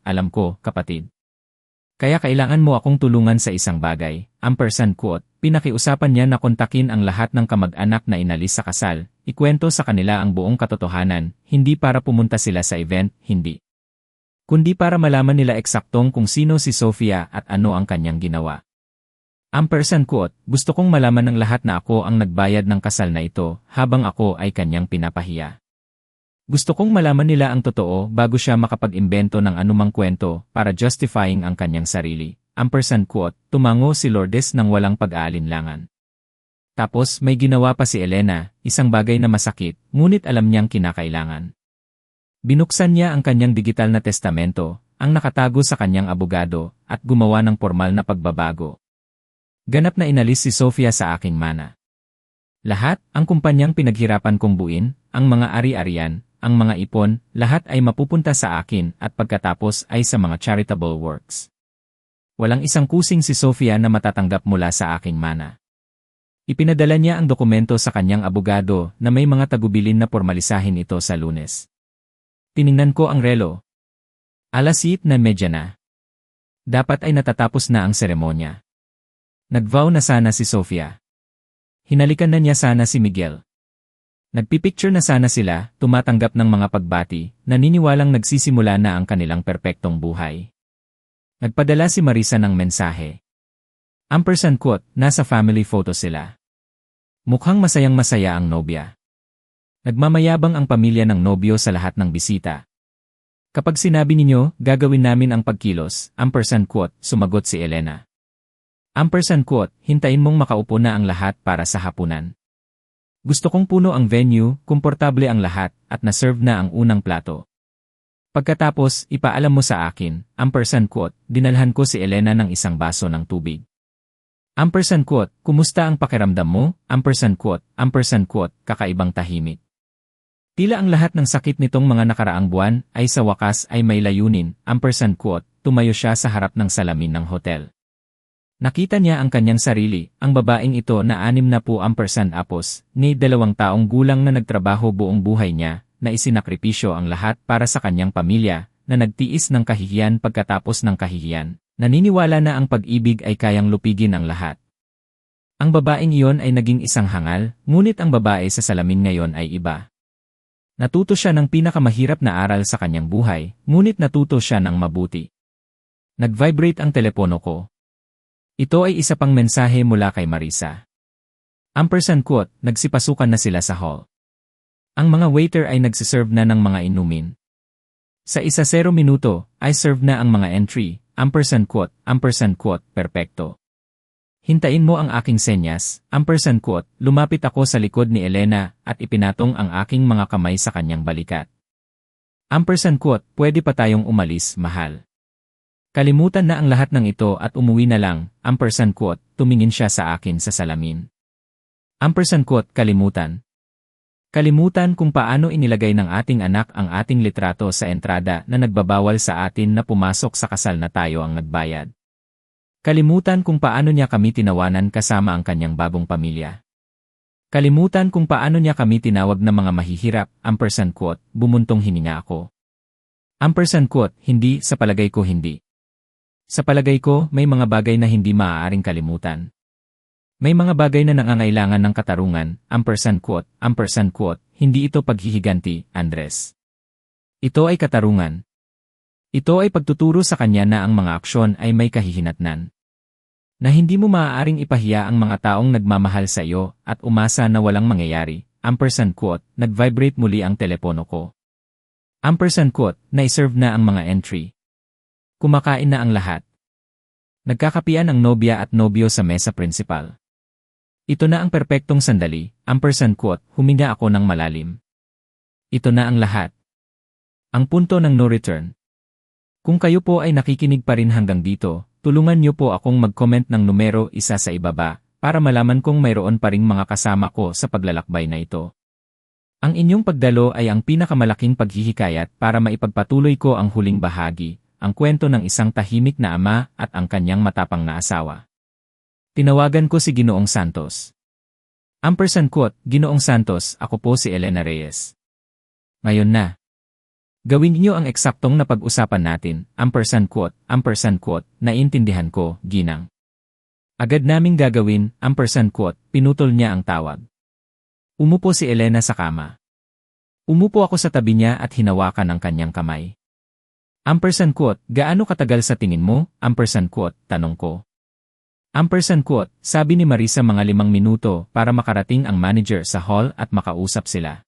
alam ko, kapatid. Kaya kailangan mo akong tulungan sa isang bagay, quote, pinakiusapan niya na kontakin ang lahat ng kamag-anak na inalis sa kasal, ikwento sa kanila ang buong katotohanan, hindi para pumunta sila sa event, hindi. Kundi para malaman nila eksaktong kung sino si Sofia at ano ang kanyang ginawa. Quote, gusto kong malaman ng lahat na ako ang nagbayad ng kasal na ito habang ako ay kanyang pinapahiya. Gusto kong malaman nila ang totoo bago siya makapag-imbento ng anumang kwento para justifying ang kanyang sarili. Quote, tumango si Lourdes nang walang pag-aalinlangan. Tapos may ginawa pa si Elena, isang bagay na masakit, ngunit alam niyang kinakailangan. Binuksan niya ang kanyang digital na testamento, ang nakatago sa kanyang abogado, at gumawa ng formal na pagbabago. Ganap na inalis si Sofia sa aking mana. Lahat, ang kumpanyang pinaghirapan kong buuin, ang mga ari-arian, ang mga ipon, lahat ay mapupunta sa akin at pagkatapos ay sa mga charitable works. Walang isang kusing si Sofia na matatanggap mula sa aking mana. Ipinadala niya ang dokumento sa kanyang abogado na may mga tagubilin na formalisahin ito sa Lunes. Tiningnan ko ang relo. 8:30 na. Dapat ay natatapos na ang seremonya. Nag-vow na sana si Sofia. Hinalikan na niya sana si Miguel. Nagpipicture na sana sila, tumatanggap ng mga pagbati, naniniwalang nagsisimula na ang kanilang perpektong buhay. Nagpadala si Marisa ng mensahe. Quote, nasa family photo sila. Mukhang masayang-masaya ang nobya. Nagmamayabang ang pamilya ng nobyo sa lahat ng bisita. Kapag sinabi ninyo, gagawin namin ang pagkilos, quote, sumagot si Elena. Quote, hintayin mong makaupo na ang lahat para sa hapunan. Gusto kong puno ang venue, komportable ang lahat, at na-serve na ang unang plato. Pagkatapos, ipaalam mo sa akin, quote, dinalhan ko si Elena ng isang baso ng tubig. Quote, kumusta ang pakiramdam mo? Quote, kakaibang tahimik. Tila ang lahat ng sakit nitong mga nakaraang buwan ay sa wakas ay may layunin, quote, tumayo siya sa harap ng salamin ng hotel. Nakita niya ang kanyang sarili, ang babaeng ito na 60 apos, ni 2 taong gulang na nagtrabaho buong buhay niya, na isinakripisyo ang lahat para sa kanyang pamilya, na nagtiis ng kahihiyan pagkatapos ng kahihiyan, naniniwala na ang pag-ibig ay kayang lupigin ang lahat. Ang babaeng iyon ay naging isang hangal, ngunit ang babae sa salamin ngayon ay iba. Natuto siya ng pinakamahirap na aral sa kanyang buhay, ngunit natuto siya ng mabuti. Nag-vibrate ang telepono ko. Ito ay isa pang mensahe mula kay Marisa. Quote, nagsipasukan na sila sa hall. Ang mga waiter ay nagsiserve na ng mga inumin. Sa 0 minuto, ay serve na ang mga entry, quote, perpekto. Hintayin mo ang aking senyas, ampersand quote, lumapit ako sa likod ni Elena at ipinatong ang aking mga kamay sa kanyang balikat. Ampersand quote, pwede pa tayong umalis, mahal. Kalimutan na ang lahat ng ito at umuwi na lang, ampersand quote, tumingin siya sa akin sa salamin. Ampersand quote, kalimutan. Kalimutan kung paano inilagay ng ating anak ang ating litrato sa entrada na nagbabawal sa atin na pumasok sa kasal na tayo ang nagbayad. Kalimutan kung paano niya kami tinawanan kasama ang kanyang bagong pamilya. Kalimutan kung paano niya kami tinawag na mga mahihirap, ampersand quote, bumuntong hininga ako. Ampersand quote, hindi, sa palagay ko hindi. Sa palagay ko, may mga bagay na hindi maaaring kalimutan. May mga bagay na nangangailangan ng katarungan, ampersand quote, hindi ito paghihiganti, Andres. Ito ay katarungan. Ito ay pagtuturo sa kanya na ang mga aksyon ay may kahihinatnan. Na hindi mo maaaring ipahiya ang mga taong nagmamahal sa iyo at umasa na walang mangyayari, ampersand quote, nag-vibrate muli ang telepono ko. Ampersand quote, na-serve na ang mga entry. Kumakain na ang lahat. Nagkakapian ang nobya at nobyo sa mesa principal. Ito na ang perpektong sandali, ampersand quote, huminga ako ng malalim. Ito na ang lahat. Ang punto ng no return. Kung kayo po ay nakikinig pa rin hanggang dito, tulungan niyo po akong mag-comment ng numero 1 sa ibaba, para malaman kung mayroon pa ring mga kasama ko sa paglalakbay na ito. Ang inyong pagdalo ay ang pinakamalaking paghihikayat para maipagpatuloy ko ang huling bahagi, ang kwento ng isang tahimik na ama at ang kanyang matapang na asawa. Tinawagan ko si Ginoong Santos. Ampersand quote, Ginoong Santos, ako po si Elena Reyes. Ngayon na. Gawin niyo ang eksaktong napag-usapan natin, ampersand quote, naiintindihan ko, Ginang. Agad naming gagawin, ampersand quote, pinutol niya ang tawag. Umupo si Elena sa kama. Umupo ako sa tabi niya at hinawakan ang kanyang kamay. Ampersand quote, gaano katagal sa tingin mo, ampersand quote, tanong ko. Ampersand quote, sabi ni Marisa mga 5 minuto para makarating ang manager sa hall at makausap sila.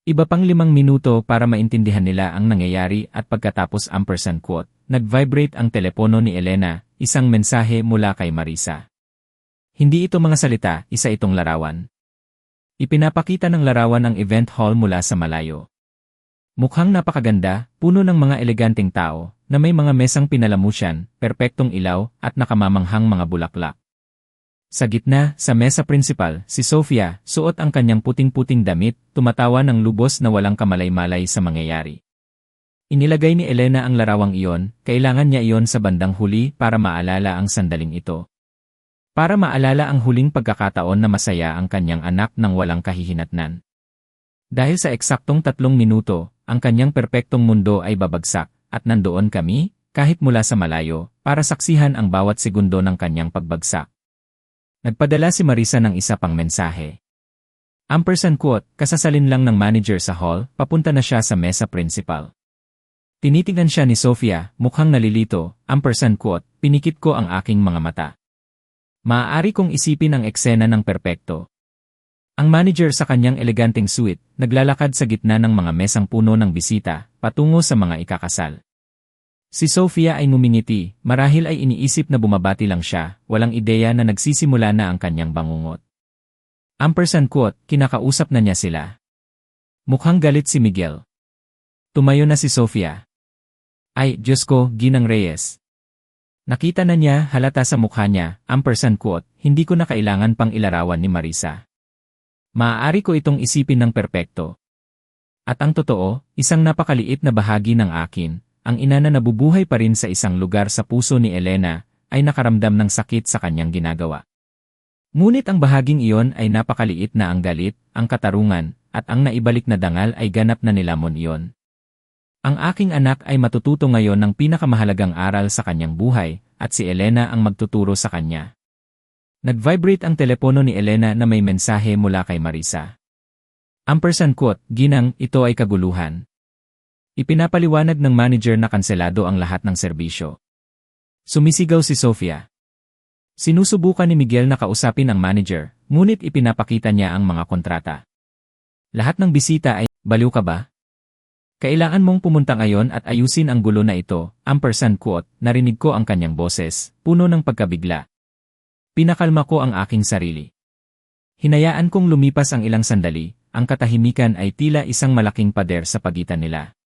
Iba pang 5 minuto para maintindihan nila ang nangyayari at pagkatapos ampersand quote, nag-vibrate ang telepono ni Elena, isang mensahe mula kay Marisa. Hindi ito mga salita, isa itong larawan. Ipinapakita ng larawan ang event hall mula sa malayo. Mukhang napakaganda, puno ng mga eleganteng tao, na may mga mesang pinalamusyan, perpektong ilaw, at nakamamanghang mga bulaklak. Sa gitna, sa mesa principal, si Sofia, suot ang kanyang puting-puting damit, tumatawa ng lubos na walang kamalay-malay sa mangyayari. Inilagay ni Elena ang larawang iyon, kailangan niya iyon sa bandang huli para maalala ang sandaling ito. Para maalala ang huling pagkakataon na masaya ang kanyang anak nang walang kahihinatnan. Dahil sa eksaktong 3 minuto, ang kanyang perpektong mundo ay babagsak, at nandoon kami, kahit mula sa malayo, para saksihan ang bawat segundo ng kanyang pagbagsak. Nagpadala si Marisa ng isa pang mensahe. Ampersand quote, kasasalin lang ng manager sa hall, papunta na siya sa mesa principal. Tinitingnan siya ni Sofia, mukhang nalilito, ampersand quote, pinikit ko ang aking mga mata. Maaari kong isipin ang eksena ng perpekto. Ang manager sa kanyang eleganteng suite, naglalakad sa gitna ng mga mesang puno ng bisita, patungo sa mga ikakasal. Si Sofia ay ngumingiti, marahil ay iniisip na bumabati lang siya, walang ideya na nagsisimula na ang kanyang bangungot. Ampersand quote, kinakausap na niya sila. Mukhang galit si Miguel. Tumayo na si Sofia. Ay, Diyos ko, Ginang Reyes. Nakita na niya, halata sa mukha niya, ampersand quote, hindi ko na kailangan pang ilarawan ni Marisa. Maaari ko itong isipin ng perpekto. At ang totoo, isang napakaliit na bahagi ng akin, ang ina na nabubuhay pa rin sa isang lugar sa puso ni Elena, ay nakaramdam ng sakit sa kanyang ginagawa. Ngunit ang bahaging iyon ay napakaliit na ang galit, ang katarungan, at ang naibalik na dangal ay ganap na nilamon iyon. Ang aking anak ay matututo ngayon ng pinakamahalagang aral sa kanyang buhay, at si Elena ang magtuturo sa kanya. Nag-vibrate ang telepono ni Elena na may mensahe mula kay Marisa. Ampersand quote, Ginang, ito ay kaguluhan. Ipinapaliwanag ng manager na kanselado ang lahat ng serbisyo. Sumisigaw si Sofia. Sinusubukan ni Miguel na kausapin ang manager, ngunit ipinapakita niya ang mga kontrata. Lahat ng bisita ay, baliw ka ba? Kailangan mong pumunta ngayon at ayusin ang gulo na ito, ampersand quote, narinig ko ang kanyang boses, puno ng pagkabigla. Pinakalma ko ang aking sarili. Hinayaan kong lumipas ang ilang sandali, ang katahimikan ay tila isang malaking pader sa pagitan nila.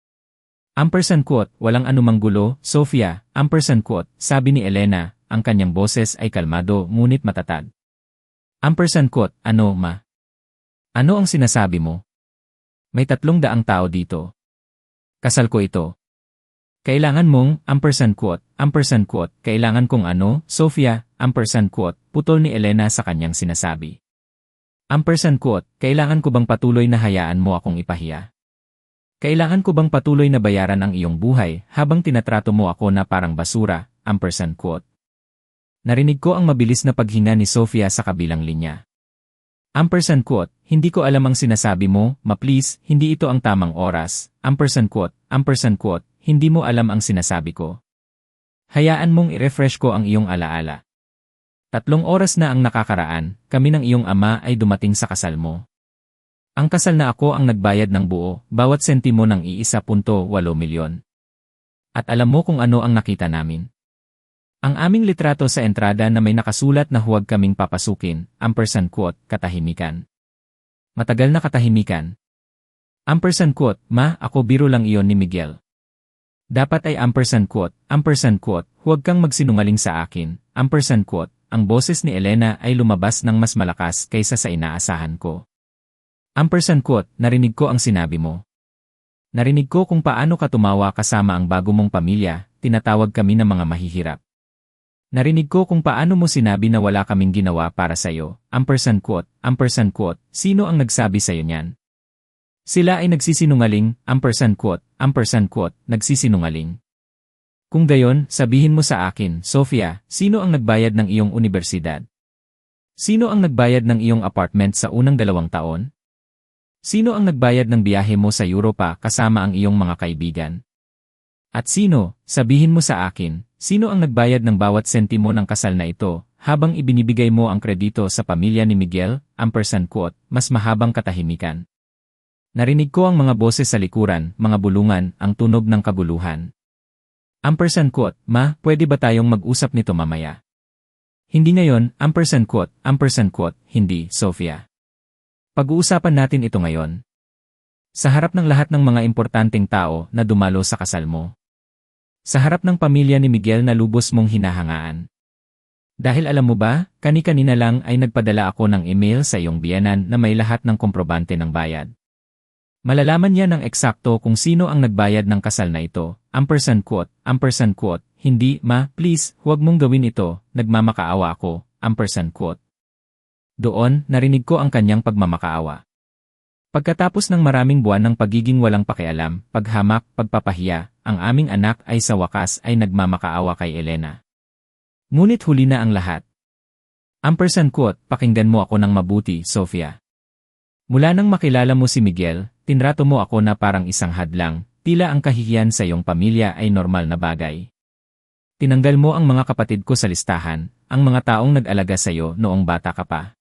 Ampersand quote, walang anumang gulo, Sofia, ampersand quote, sabi ni Elena, ang kanyang boses ay kalmado ngunit matatag. Ampersand quote, ano ma? Ano ang sinasabi mo? May 300 tao dito. Kasal ko ito. Kailangan mong, ampersand quote, kailangan kong ano, Sofia, ampersand quote, putol ni Elena sa kanyang sinasabi. Ampersand quote, kailangan ko bang patuloy na hayaan mo akong ipahiya? Kailangan ko bang patuloy na bayaran ang iyong buhay habang tinatrato mo ako na parang basura? Ampersand quote. Narinig ko ang mabilis na paghinga ni Sofia sa kabilang linya. Ampersand quote, hindi ko alam ang sinasabi mo, ma-please, hindi ito ang tamang oras. Ampersand quote, hindi mo alam ang sinasabi ko. Hayaan mong i-refresh ko ang iyong alaala. 3 oras na ang nakakaraan, kami ng iyong ama ay dumating sa kasal mo. Ang kasal na ako ang nagbayad ng buo, bawat sentimo ng 1.8 milyon. At alam mo kung ano ang nakita namin. Ang aming litrato sa entrada na may nakasulat na huwag kaming papasukin, ampersand quote, katahimikan. Matagal na katahimikan. Ampersand quote, ma, ako biro lang iyon ni Miguel. Dapat ay ampersand quote, huwag kang magsinungaling sa akin, ampersand quote, ang boses ni Elena ay lumabas ng mas malakas kaysa sa inaasahan ko. Ampersand quote, narinig ko ang sinabi mo. Narinig ko kung paano ka tumawa kasama ang bago mong pamilya, tinatawag kami ng mga mahihirap. Narinig ko kung paano mo sinabi na wala kaming ginawa para sa'yo, ampersand quote, sino ang nagsabi sa'yo niyan? Sila ay nagsisinungaling, ampersand quote, nagsisinungaling. Kung gayon, sabihin mo sa akin, Sofia, sino ang nagbayad ng iyong unibersidad? Sino ang nagbayad ng iyong apartment sa unang 2 taon? Sino ang nagbayad ng biyahe mo sa Europa kasama ang iyong mga kaibigan? At sino, sabihin mo sa akin, sino ang nagbayad ng bawat sentimo ng kasal na ito habang ibinibigay mo ang kredito sa pamilya ni Miguel, ampersand quote, mas mahabang katahimikan. Narinig ko ang mga boses sa likuran, mga bulungan, ang tunog ng kaguluhan. Ampersand quote, ma, pwede ba tayong mag-usap nito mamaya? Hindi ngayon, ampersand quote, hindi, Sofia. Pag-uusapan natin ito ngayon. Sa harap ng lahat ng mga importanteng tao na dumalo sa kasal mo. Sa harap ng pamilya ni Miguel na lubos mong hinahangaan. Dahil alam mo ba, kani-kanina lang ay nagpadala ako ng email sa iyong biyenan na may lahat ng komprobante ng bayad. Malalaman niya ng eksakto kung sino ang nagbayad ng kasal na ito, ampersand quote, hindi, ma, please, huwag mong gawin ito, nagmamakaawa ako, ampersand quote. Doon, narinig ko ang kanyang pagmamakaawa. Pagkatapos ng maraming buwan ng pagiging walang pakialam, paghamak, pagpapahiya, ang aming anak ay sa wakas ay nagmamakaawa kay Elena. Ngunit huli na ang lahat. Ampersand quote, pakinggan mo ako ng mabuti, Sofia. Mula nang makilala mo si Miguel, tinrato mo ako na parang isang hadlang, tila ang kahihiyan sa iyong pamilya ay normal na bagay. Tinanggal mo ang mga kapatid ko sa listahan, ang mga taong nag-alaga sa iyo noong bata ka pa.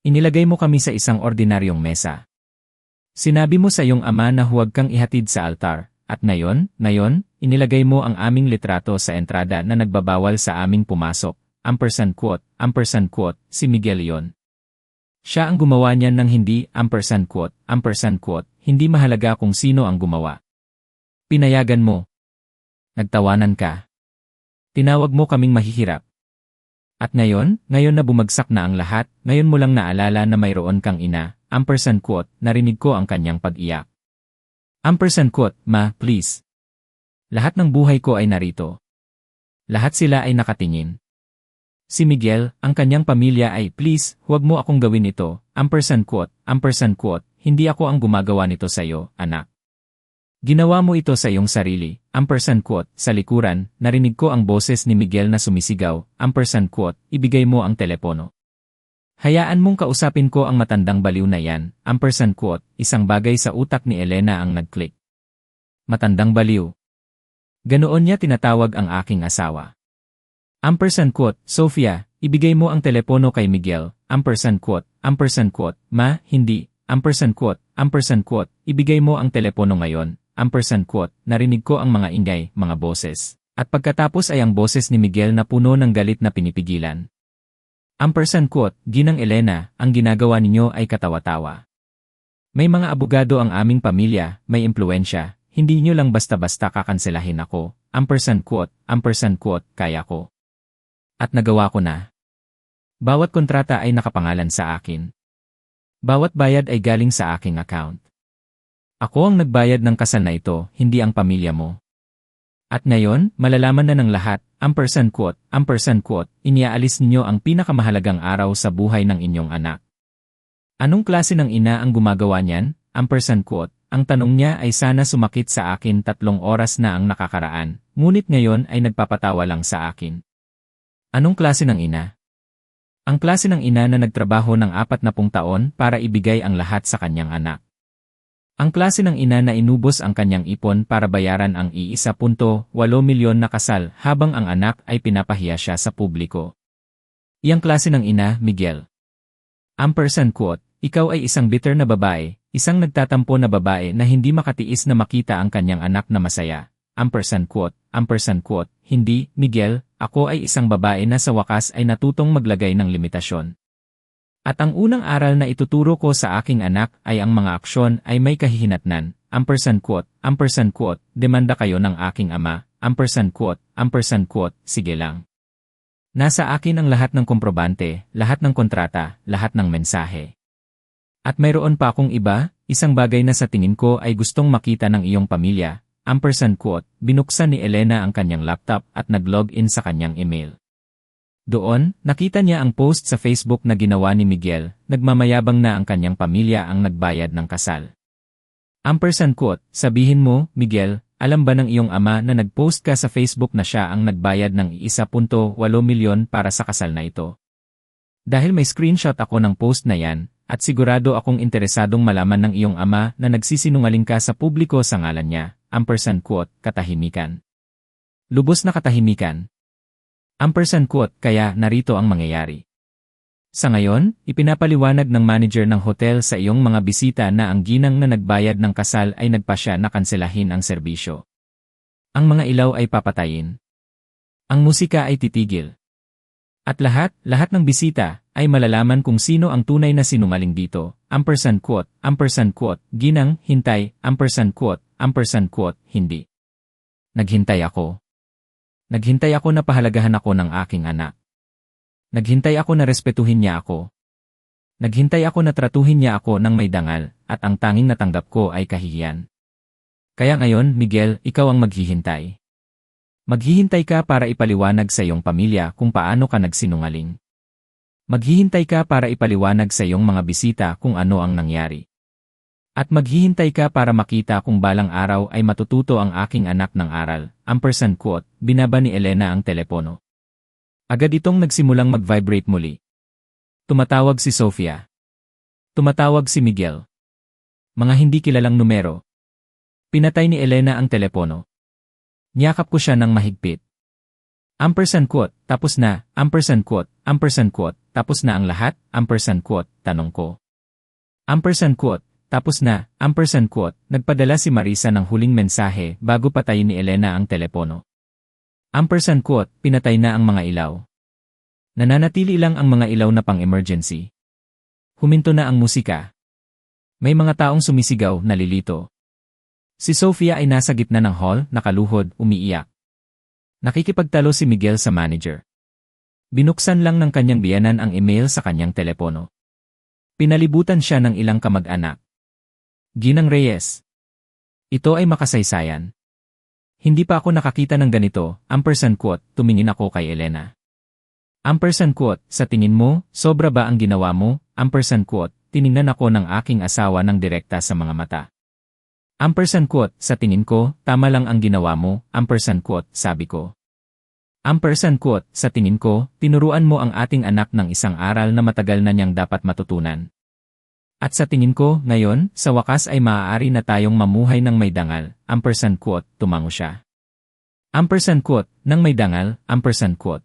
Inilagay mo kami sa isang ordinaryong mesa. Sinabi mo sa iyong ama na huwag kang ihatid sa altar, at ngayon, inilagay mo ang aming litrato sa entrada na nagbabawal sa aming pumasok, ampersand quote, si Miguel yon. Siya ang gumawa niyan ng hindi, ampersand quote, hindi mahalaga kung sino ang gumawa. Pinayagan mo. Nagtawanan ka. Tinawag mo kaming mahihirap. At ngayon na bumagsak na ang lahat, ngayon mo lang naalala na mayroon kang ina, ampersand quote, narinig ko ang kanyang pag-iyak. Ampersand quote, ma, please. Lahat ng buhay ko ay narito. Lahat sila ay nakatingin. Si Miguel, ang kanyang pamilya ay, please, huwag mo akong gawin ito, ampersand quote, hindi ako ang gumagawa nito sa iyo, anak. Ginawa mo ito sa iyong sarili, ampersand quote, sa likuran, narinig ko ang boses ni Miguel na sumisigaw, ampersand quote, ibigay mo ang telepono. Hayaan mong kausapin ko ang matandang baliw na yan, ampersand quote, isang bagay sa utak ni Elena ang nag-click. Matandang baliw. Ganoon niya tinatawag ang aking asawa. Ampersand quote, Sofia, ibigay mo ang telepono kay Miguel, ampersand quote, ma, hindi, ampersand quote, ibigay mo ang telepono ngayon, ampersand quote, narinig ko ang mga ingay, mga boses. At pagkatapos ay ang boses ni Miguel na puno ng galit na pinipigilan. Ampersand quote, Ginang Elena, ang ginagawa ninyo ay katawa-tawa. May mga abogado ang aming pamilya, may impluensya, hindi nyo lang basta-basta kakanselahin ako. Ampersand quote, kaya ko. At nagawa ko na. Bawat kontrata ay nakapangalan sa akin. Bawat bayad ay galing sa aking account. Ako ang nagbayad ng kasal na ito, hindi ang pamilya mo. At ngayon, malalaman na ng lahat, ampersand quote, iniaalis ninyo ang pinakamahalagang araw sa buhay ng inyong anak. Anong klase ng ina ang gumagawa niyan? Ampersand quote, ang tanong niya ay sana sumakit sa akin 3 oras na ang nakakaraan, ngunit ngayon ay nagpapatawa lang sa akin. Anong klase ng ina? Ang klase ng ina na nagtrabaho ng 40 taon para ibigay ang lahat sa kanyang anak. Ang klase ng ina na inubos ang kanyang ipon para bayaran ang 1.8 milyon na kasal habang ang anak ay pinapahiya siya sa publiko. Iyang klase ng ina, Miguel. Ampersand quote, ikaw ay isang bitter na babae, isang nagtatampo na babae na hindi makatiis na makita ang kanyang anak na masaya. Ampersand quote, hindi, Miguel, ako ay isang babae na sa wakas ay natutong maglagay ng limitasyon. At ang unang aral na ituturo ko sa aking anak ay ang mga aksyon ay may kahihinatnan. Ampersand quote, demanda kayo ng aking ama. Ampersand quote, sige lang. Nasa akin ang lahat ng komprobante, lahat ng kontrata, lahat ng mensahe. At mayroon pa akong iba, isang bagay na sa tingin ko ay gustong makita ng iyong pamilya. Ampersand quote, binuksan ni Elena ang kanyang laptop at nag-login sa kanyang email. Doon, nakita niya ang post sa Facebook na ginawa ni Miguel, nagmamayabang na ang kanyang pamilya ang nagbayad ng kasal. Ampersand quote, sabihin mo, Miguel, alam ba ng iyong ama na nag-post ka sa Facebook na siya ang nagbayad ng 1.8 milyon para sa kasal na ito? Dahil may screenshot ako ng post na yan, at sigurado akong interesadong malaman ng iyong ama na nagsisinungaling ka sa publiko sa ngalan niya. Ampersand quote, katahimikan. Lubos na katahimikan. Ampersand quote, kaya narito ang mangyayari. Sa ngayon, ipinapaliwanag ng manager ng hotel sa iyong mga bisita na ang ginang na nagbayad ng kasal ay nagpasya na kanselahin ang serbisyo. Ang mga ilaw ay papatayin. Ang musika ay titigil. At lahat ng bisita ay malalaman kung sino ang tunay na sinungaling dito. Ampersand quote, ginang, hintay, ampersand quote, hindi. Naghintay ako. Naghintay ako na pahalagahan ako ng aking anak. Naghintay ako na respetuhin niya ako. Naghintay ako na tratuhin niya ako ng may dangal, at ang tanging natanggap ko ay kahihiyan. Kaya ngayon, Miguel, ikaw ang maghihintay. Maghihintay ka para ipaliwanag sa iyong pamilya kung paano ka nagsinungaling. Maghihintay ka para ipaliwanag sa iyong mga bisita kung ano ang nangyari. At maghihintay ka para makita kung balang araw ay matututo ang aking anak ng aral. Ampersand quote, binaba ni Elena ang telepono. Agad itong nagsimulang mag-vibrate muli. Tumatawag si Sofia. Tumatawag si Miguel. Mga hindi kilalang numero. Pinatay ni Elena ang telepono. Niyakap ko siya ng mahigpit. Ampersand quote, tapos na, ampersand quote, tapos na ang lahat, ampersand quote, tanong ko. Ampersand quote, tapos na, ampersand quote, nagpadala si Marisa ng huling mensahe bago patayin ni Elena ang telepono. Ampersand quote, pinatay na ang mga ilaw. Nananatili lang ang mga ilaw na pang-emergency. Huminto na ang musika. May mga taong sumisigaw, nalilito. Si Sofia ay nasa gitna ng hall, nakaluhod, umiiyak. Nakikipagtalo si Miguel sa manager. Binuksan lang ng kanyang biyanan ang email sa kanyang telepono. Pinalibutan siya ng ilang kamag-anak. Ginang Reyes. Ito ay makasaysayan. Hindi pa ako nakakita ng ganito, ampersand quote, tumingin ako kay Elena. Ampersand quote, sa tingin mo, sobra ba ang ginawa mo? Ampersand quote, tiningnan ako ng aking asawa ng direkta sa mga mata. Ampersand quote, sa tingin ko, tama lang ang ginawa mo, ampersand quote, sabi ko. Ampersand quote, sa tingin ko, tinuruan mo ang ating anak ng isang aral na matagal na niyang dapat matutunan. At sa tingin ko, ngayon, sa wakas ay maaari na tayong mamuhay ng may dangal, ampersand quote, tumango siya. Ampersand quote, ng may dangal, ampersand quote.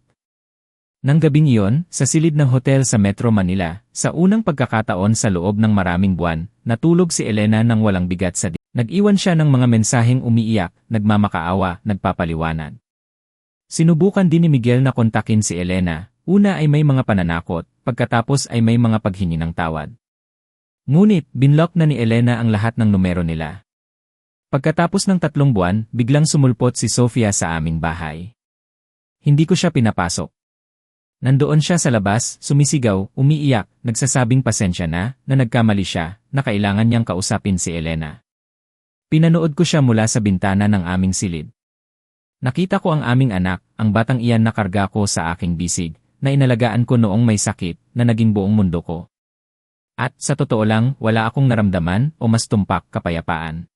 Nang gabing iyon, sa silid ng hotel sa Metro Manila, sa unang pagkakataon sa loob ng maraming buwan, natulog si Elena nang walang bigat sa nag-iwan siya ng mga mensaheng umiiyak, nagmamakaawa, nagpapaliwanag. Sinubukan din ni Miguel na kontakin si Elena, Una ay may mga pananakot, pagkatapos ay may mga paghingi ng tawad. Ngunit, binlock na ni Elena ang lahat ng numero nila. Pagkatapos ng 3 buwan, biglang sumulpot si Sofia sa aming bahay. Hindi ko siya pinapasok. Nandoon siya sa labas, sumisigaw, umiiyak, nagsasabing pasensya na nagkamali siya, na kailangan niyang kausapin si Elena. Pinanood ko siya mula sa bintana ng aming silid. Nakita ko ang aming anak, ang batang iyan na karga ko sa aking bisig, na inalagaan ko noong may sakit, na naging buong mundo ko. At, sa totoo lang, wala akong naramdaman o mas tumpak kapayapaan.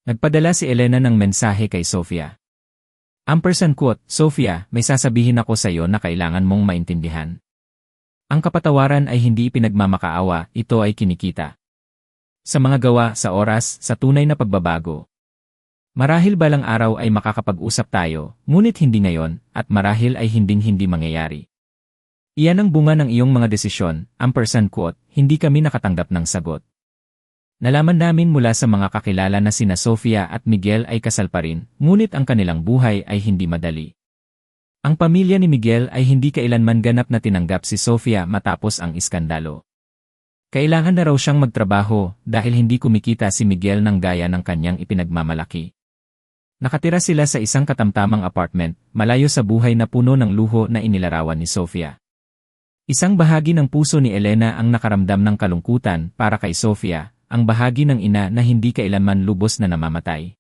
Nagpadala si Elena ng mensahe kay Sofia. #, Sofia, may sasabihin ako sa iyo na kailangan mong maintindihan. Ang kapatawaran ay hindi pinagmamakaawa, ito ay kinikita. Sa mga gawa, sa oras, sa tunay na pagbabago. Marahil balang araw ay makakapag-usap tayo, ngunit hindi ngayon, at marahil ay hinding-hindi mangyayari. Iyan ang bunga ng iyong mga desisyon, #, hindi kami nakatanggap ng sagot. Nalaman namin mula sa mga kakilala na sina Sofia at Miguel ay kasal pa rin, ngunit ang kanilang buhay ay hindi madali. Ang pamilya ni Miguel ay hindi kailanman ganap na tinanggap si Sofia matapos ang iskandalo. Kailangan na raw siyang magtrabaho dahil hindi kumikita si Miguel ng gaya ng kanyang ipinagmamalaki. Nakatira sila sa isang katamtamang apartment, malayo sa buhay na puno ng luho na inilarawan ni Sofia. Isang bahagi ng puso ni Elena ang nakaramdam ng kalungkutan para kay Sofia, ang bahagi ng ina na hindi kailanman lubos na namamatay.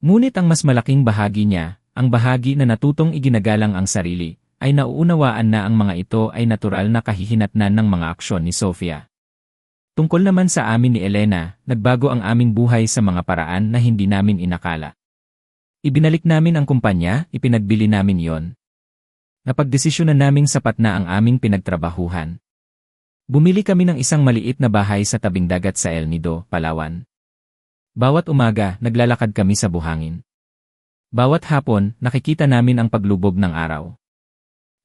Ngunit ang mas malaking bahagi niya, ang bahagi na natutong iginagalang ang sarili, ay nauunawaan na ang mga ito ay natural na kahihinatnan ng mga aksyon ni Sofia. Tungkol naman sa amin ni Elena, nagbago ang aming buhay sa mga paraan na hindi namin inakala. Ibinalik namin ang kumpanya, ipinagbili namin yon. Napagdesisyonan naming sapat na ang aming pinagtrabahuhan. Bumili kami ng isang maliit na bahay sa tabing dagat sa El Nido, Palawan. Bawat umaga, naglalakad kami sa buhangin. Bawat hapon, nakikita namin ang paglubog ng araw.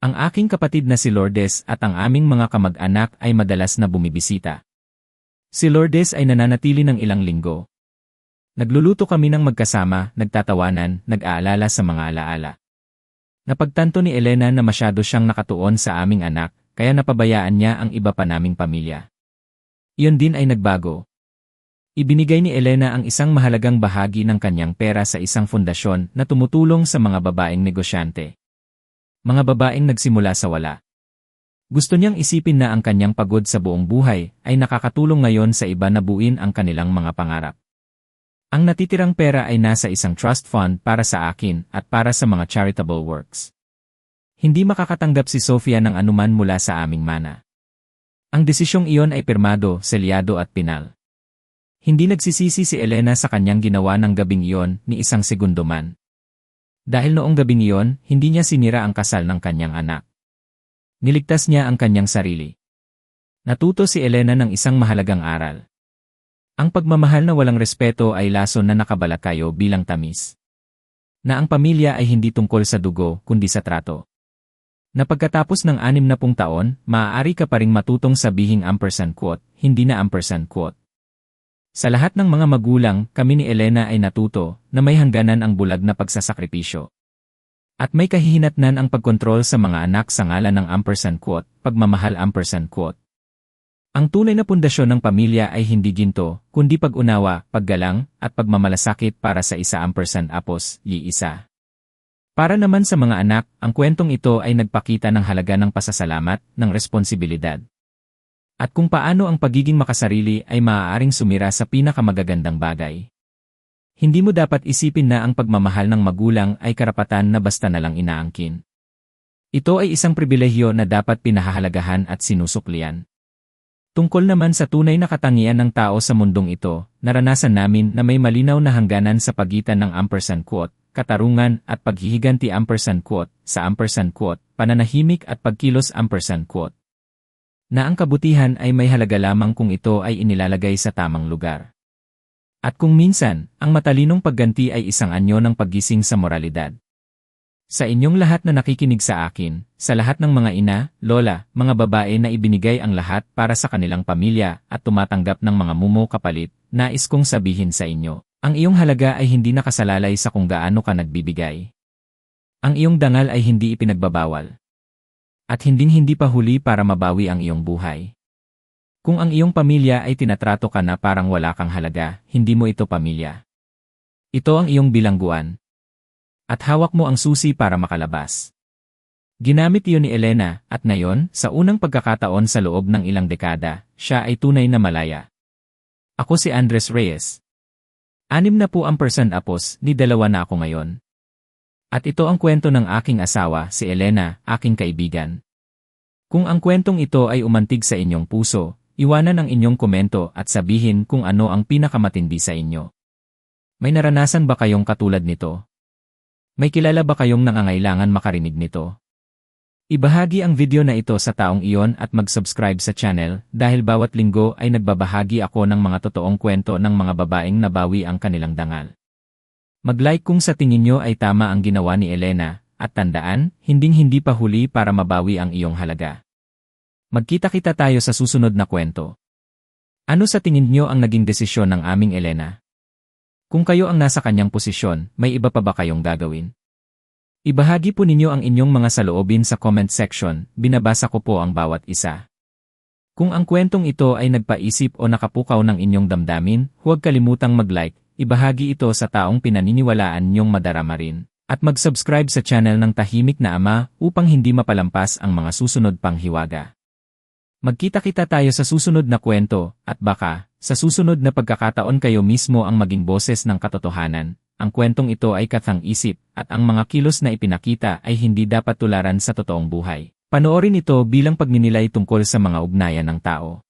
Ang aking kapatid na si Lourdes at ang aming mga kamag-anak ay madalas na bumibisita. Si Lourdes ay nananatili ng ilang linggo. Nagluluto kami ng magkasama, nagtatawanan, nag-aalala sa mga alaala. Napagtanto ni Elena na masyado siyang nakatuon sa aming anak, kaya napabayaan niya ang iba pa naming pamilya. Iyon din ay nagbago. Ibinigay ni Elena ang isang mahalagang bahagi ng kanyang pera sa isang fundasyon na tumutulong sa mga babaeng negosyante. Mga babaeng nagsimula sa wala. Gusto niyang isipin na ang kanyang pagod sa buong buhay ay nakakatulong ngayon sa iba na buuin ang kanilang mga pangarap. Ang natitirang pera ay nasa isang trust fund para sa akin at para sa mga charitable works. Hindi makakatanggap si Sofia ng anuman mula sa aming mana. Ang desisyong iyon ay pirmado, selyado at pinal. Hindi nagsisisi si Elena sa kanyang ginawa ng gabing iyon ni isang segundo man. Dahil noong gabing iyon, hindi niya sinira ang kasal ng kanyang anak. Niligtas niya ang kanyang sarili. Natuto si Elena ng isang mahalagang aral. Ang pagmamahal na walang respeto ay lason na nakabalakayo bilang tamis. Na ang pamilya ay hindi tungkol sa dugo, kundi sa trato. Na pagkatapos ng 60 taon, maaari ka pa ring matutong sabihing #, hindi na #. Sa lahat ng mga magulang, kami ni Elena ay natuto na may hangganan ang bulag na pagsasakripisyo. At may kahihinatnan ang pagkontrol sa mga anak sa ngalan ng #, pagmamahal #. Ang tunay na pundasyon ng pamilya ay hindi ginto, kundi pag-unawa, paggalang, at pagmamalasakit para sa isa isa. Para naman sa mga anak, ang kwentong ito ay nagpakita ng halaga ng pasasalamat, ng responsibilidad. At kung paano ang pagiging makasarili ay maaaring sumira sa pinakamagagandang bagay. Hindi mo dapat isipin na ang pagmamahal ng magulang ay karapatan na basta na lang inaangkin. Ito ay isang pribilehyo na dapat pinahahalagahan at sinusuklian. Tungkol naman sa tunay na katangian ng tao sa mundong ito, naranasan namin na may malinaw na hangganan sa pagitan ng #, katarungan at paghihiganti sa #, pananahimik at pagkilos #. Na ang kabutihan ay may halaga lamang kung ito ay inilalagay sa tamang lugar. At kung minsan, ang matalinong pagganti ay isang anyo ng paggising sa moralidad. Sa inyong lahat na nakikinig sa akin, sa lahat ng mga ina, lola, mga babae na ibinigay ang lahat para sa kanilang pamilya at tumatanggap ng mga mumo kapalit, nais kong sabihin sa inyo, ang iyong halaga ay hindi nakasalalay sa kung gaano ka nagbibigay. Ang iyong dangal ay hindi ipinagbabawal. At hinding-hindi pa huli para mabawi ang iyong buhay. Kung ang iyong pamilya ay tinatrato ka na parang wala kang halaga, hindi mo ito pamilya. Ito ang iyong bilangguan. At hawak mo ang susi para makalabas. Ginamit iyon ni Elena, at ngayon, sa unang pagkakataon sa loob ng ilang dekada, siya ay tunay na malaya. Ako si Andres Reyes. 60% apos, ni 2 na ako ngayon. At ito ang kwento ng aking asawa, si Elena, aking kaibigan. Kung ang kwentong ito ay umantig sa inyong puso, iwanan ang inyong komento at sabihin kung ano ang pinakamatindi sa inyo. May naranasan ba kayong katulad nito? May kilala ba kayong nangangailangan makarinig nito? Ibahagi ang video na ito sa taong iyon at mag-subscribe sa channel dahil bawat linggo ay nagbabahagi ako ng mga totoong kwento ng mga babaeng nabawi ang kanilang dangal. Mag-like kung sa tingin nyo ay tama ang ginawa ni Elena at tandaan, hinding-hindi pa huli para mabawi ang iyong halaga. Magkita-kita tayo sa susunod na kwento. Ano sa tingin nyo ang naging desisyon ng aming Elena? Kung kayo ang nasa kanyang posisyon, may iba pa ba kayong gagawin? Ibahagi po ninyo ang inyong mga saloobin sa comment section, binabasa ko po ang bawat isa. Kung ang kwentong ito ay nagpaisip o nakapukaw ng inyong damdamin, huwag kalimutang mag-like, ibahagi ito sa taong pinaniniwalaan nyong madarama rin, at mag-subscribe sa channel ng Tahimik na Ama upang hindi mapalampas ang mga susunod pang hiwaga. Magkita-kita tayo sa susunod na kwento, at baka, sa susunod na pagkakataon kayo mismo ang maging boses ng katotohanan. Ang kwentong ito ay kathang-isip, at ang mga kilos na ipinakita ay hindi dapat tularan sa totoong buhay. Panoorin ito bilang pagninilay tungkol sa mga ugnayan ng tao.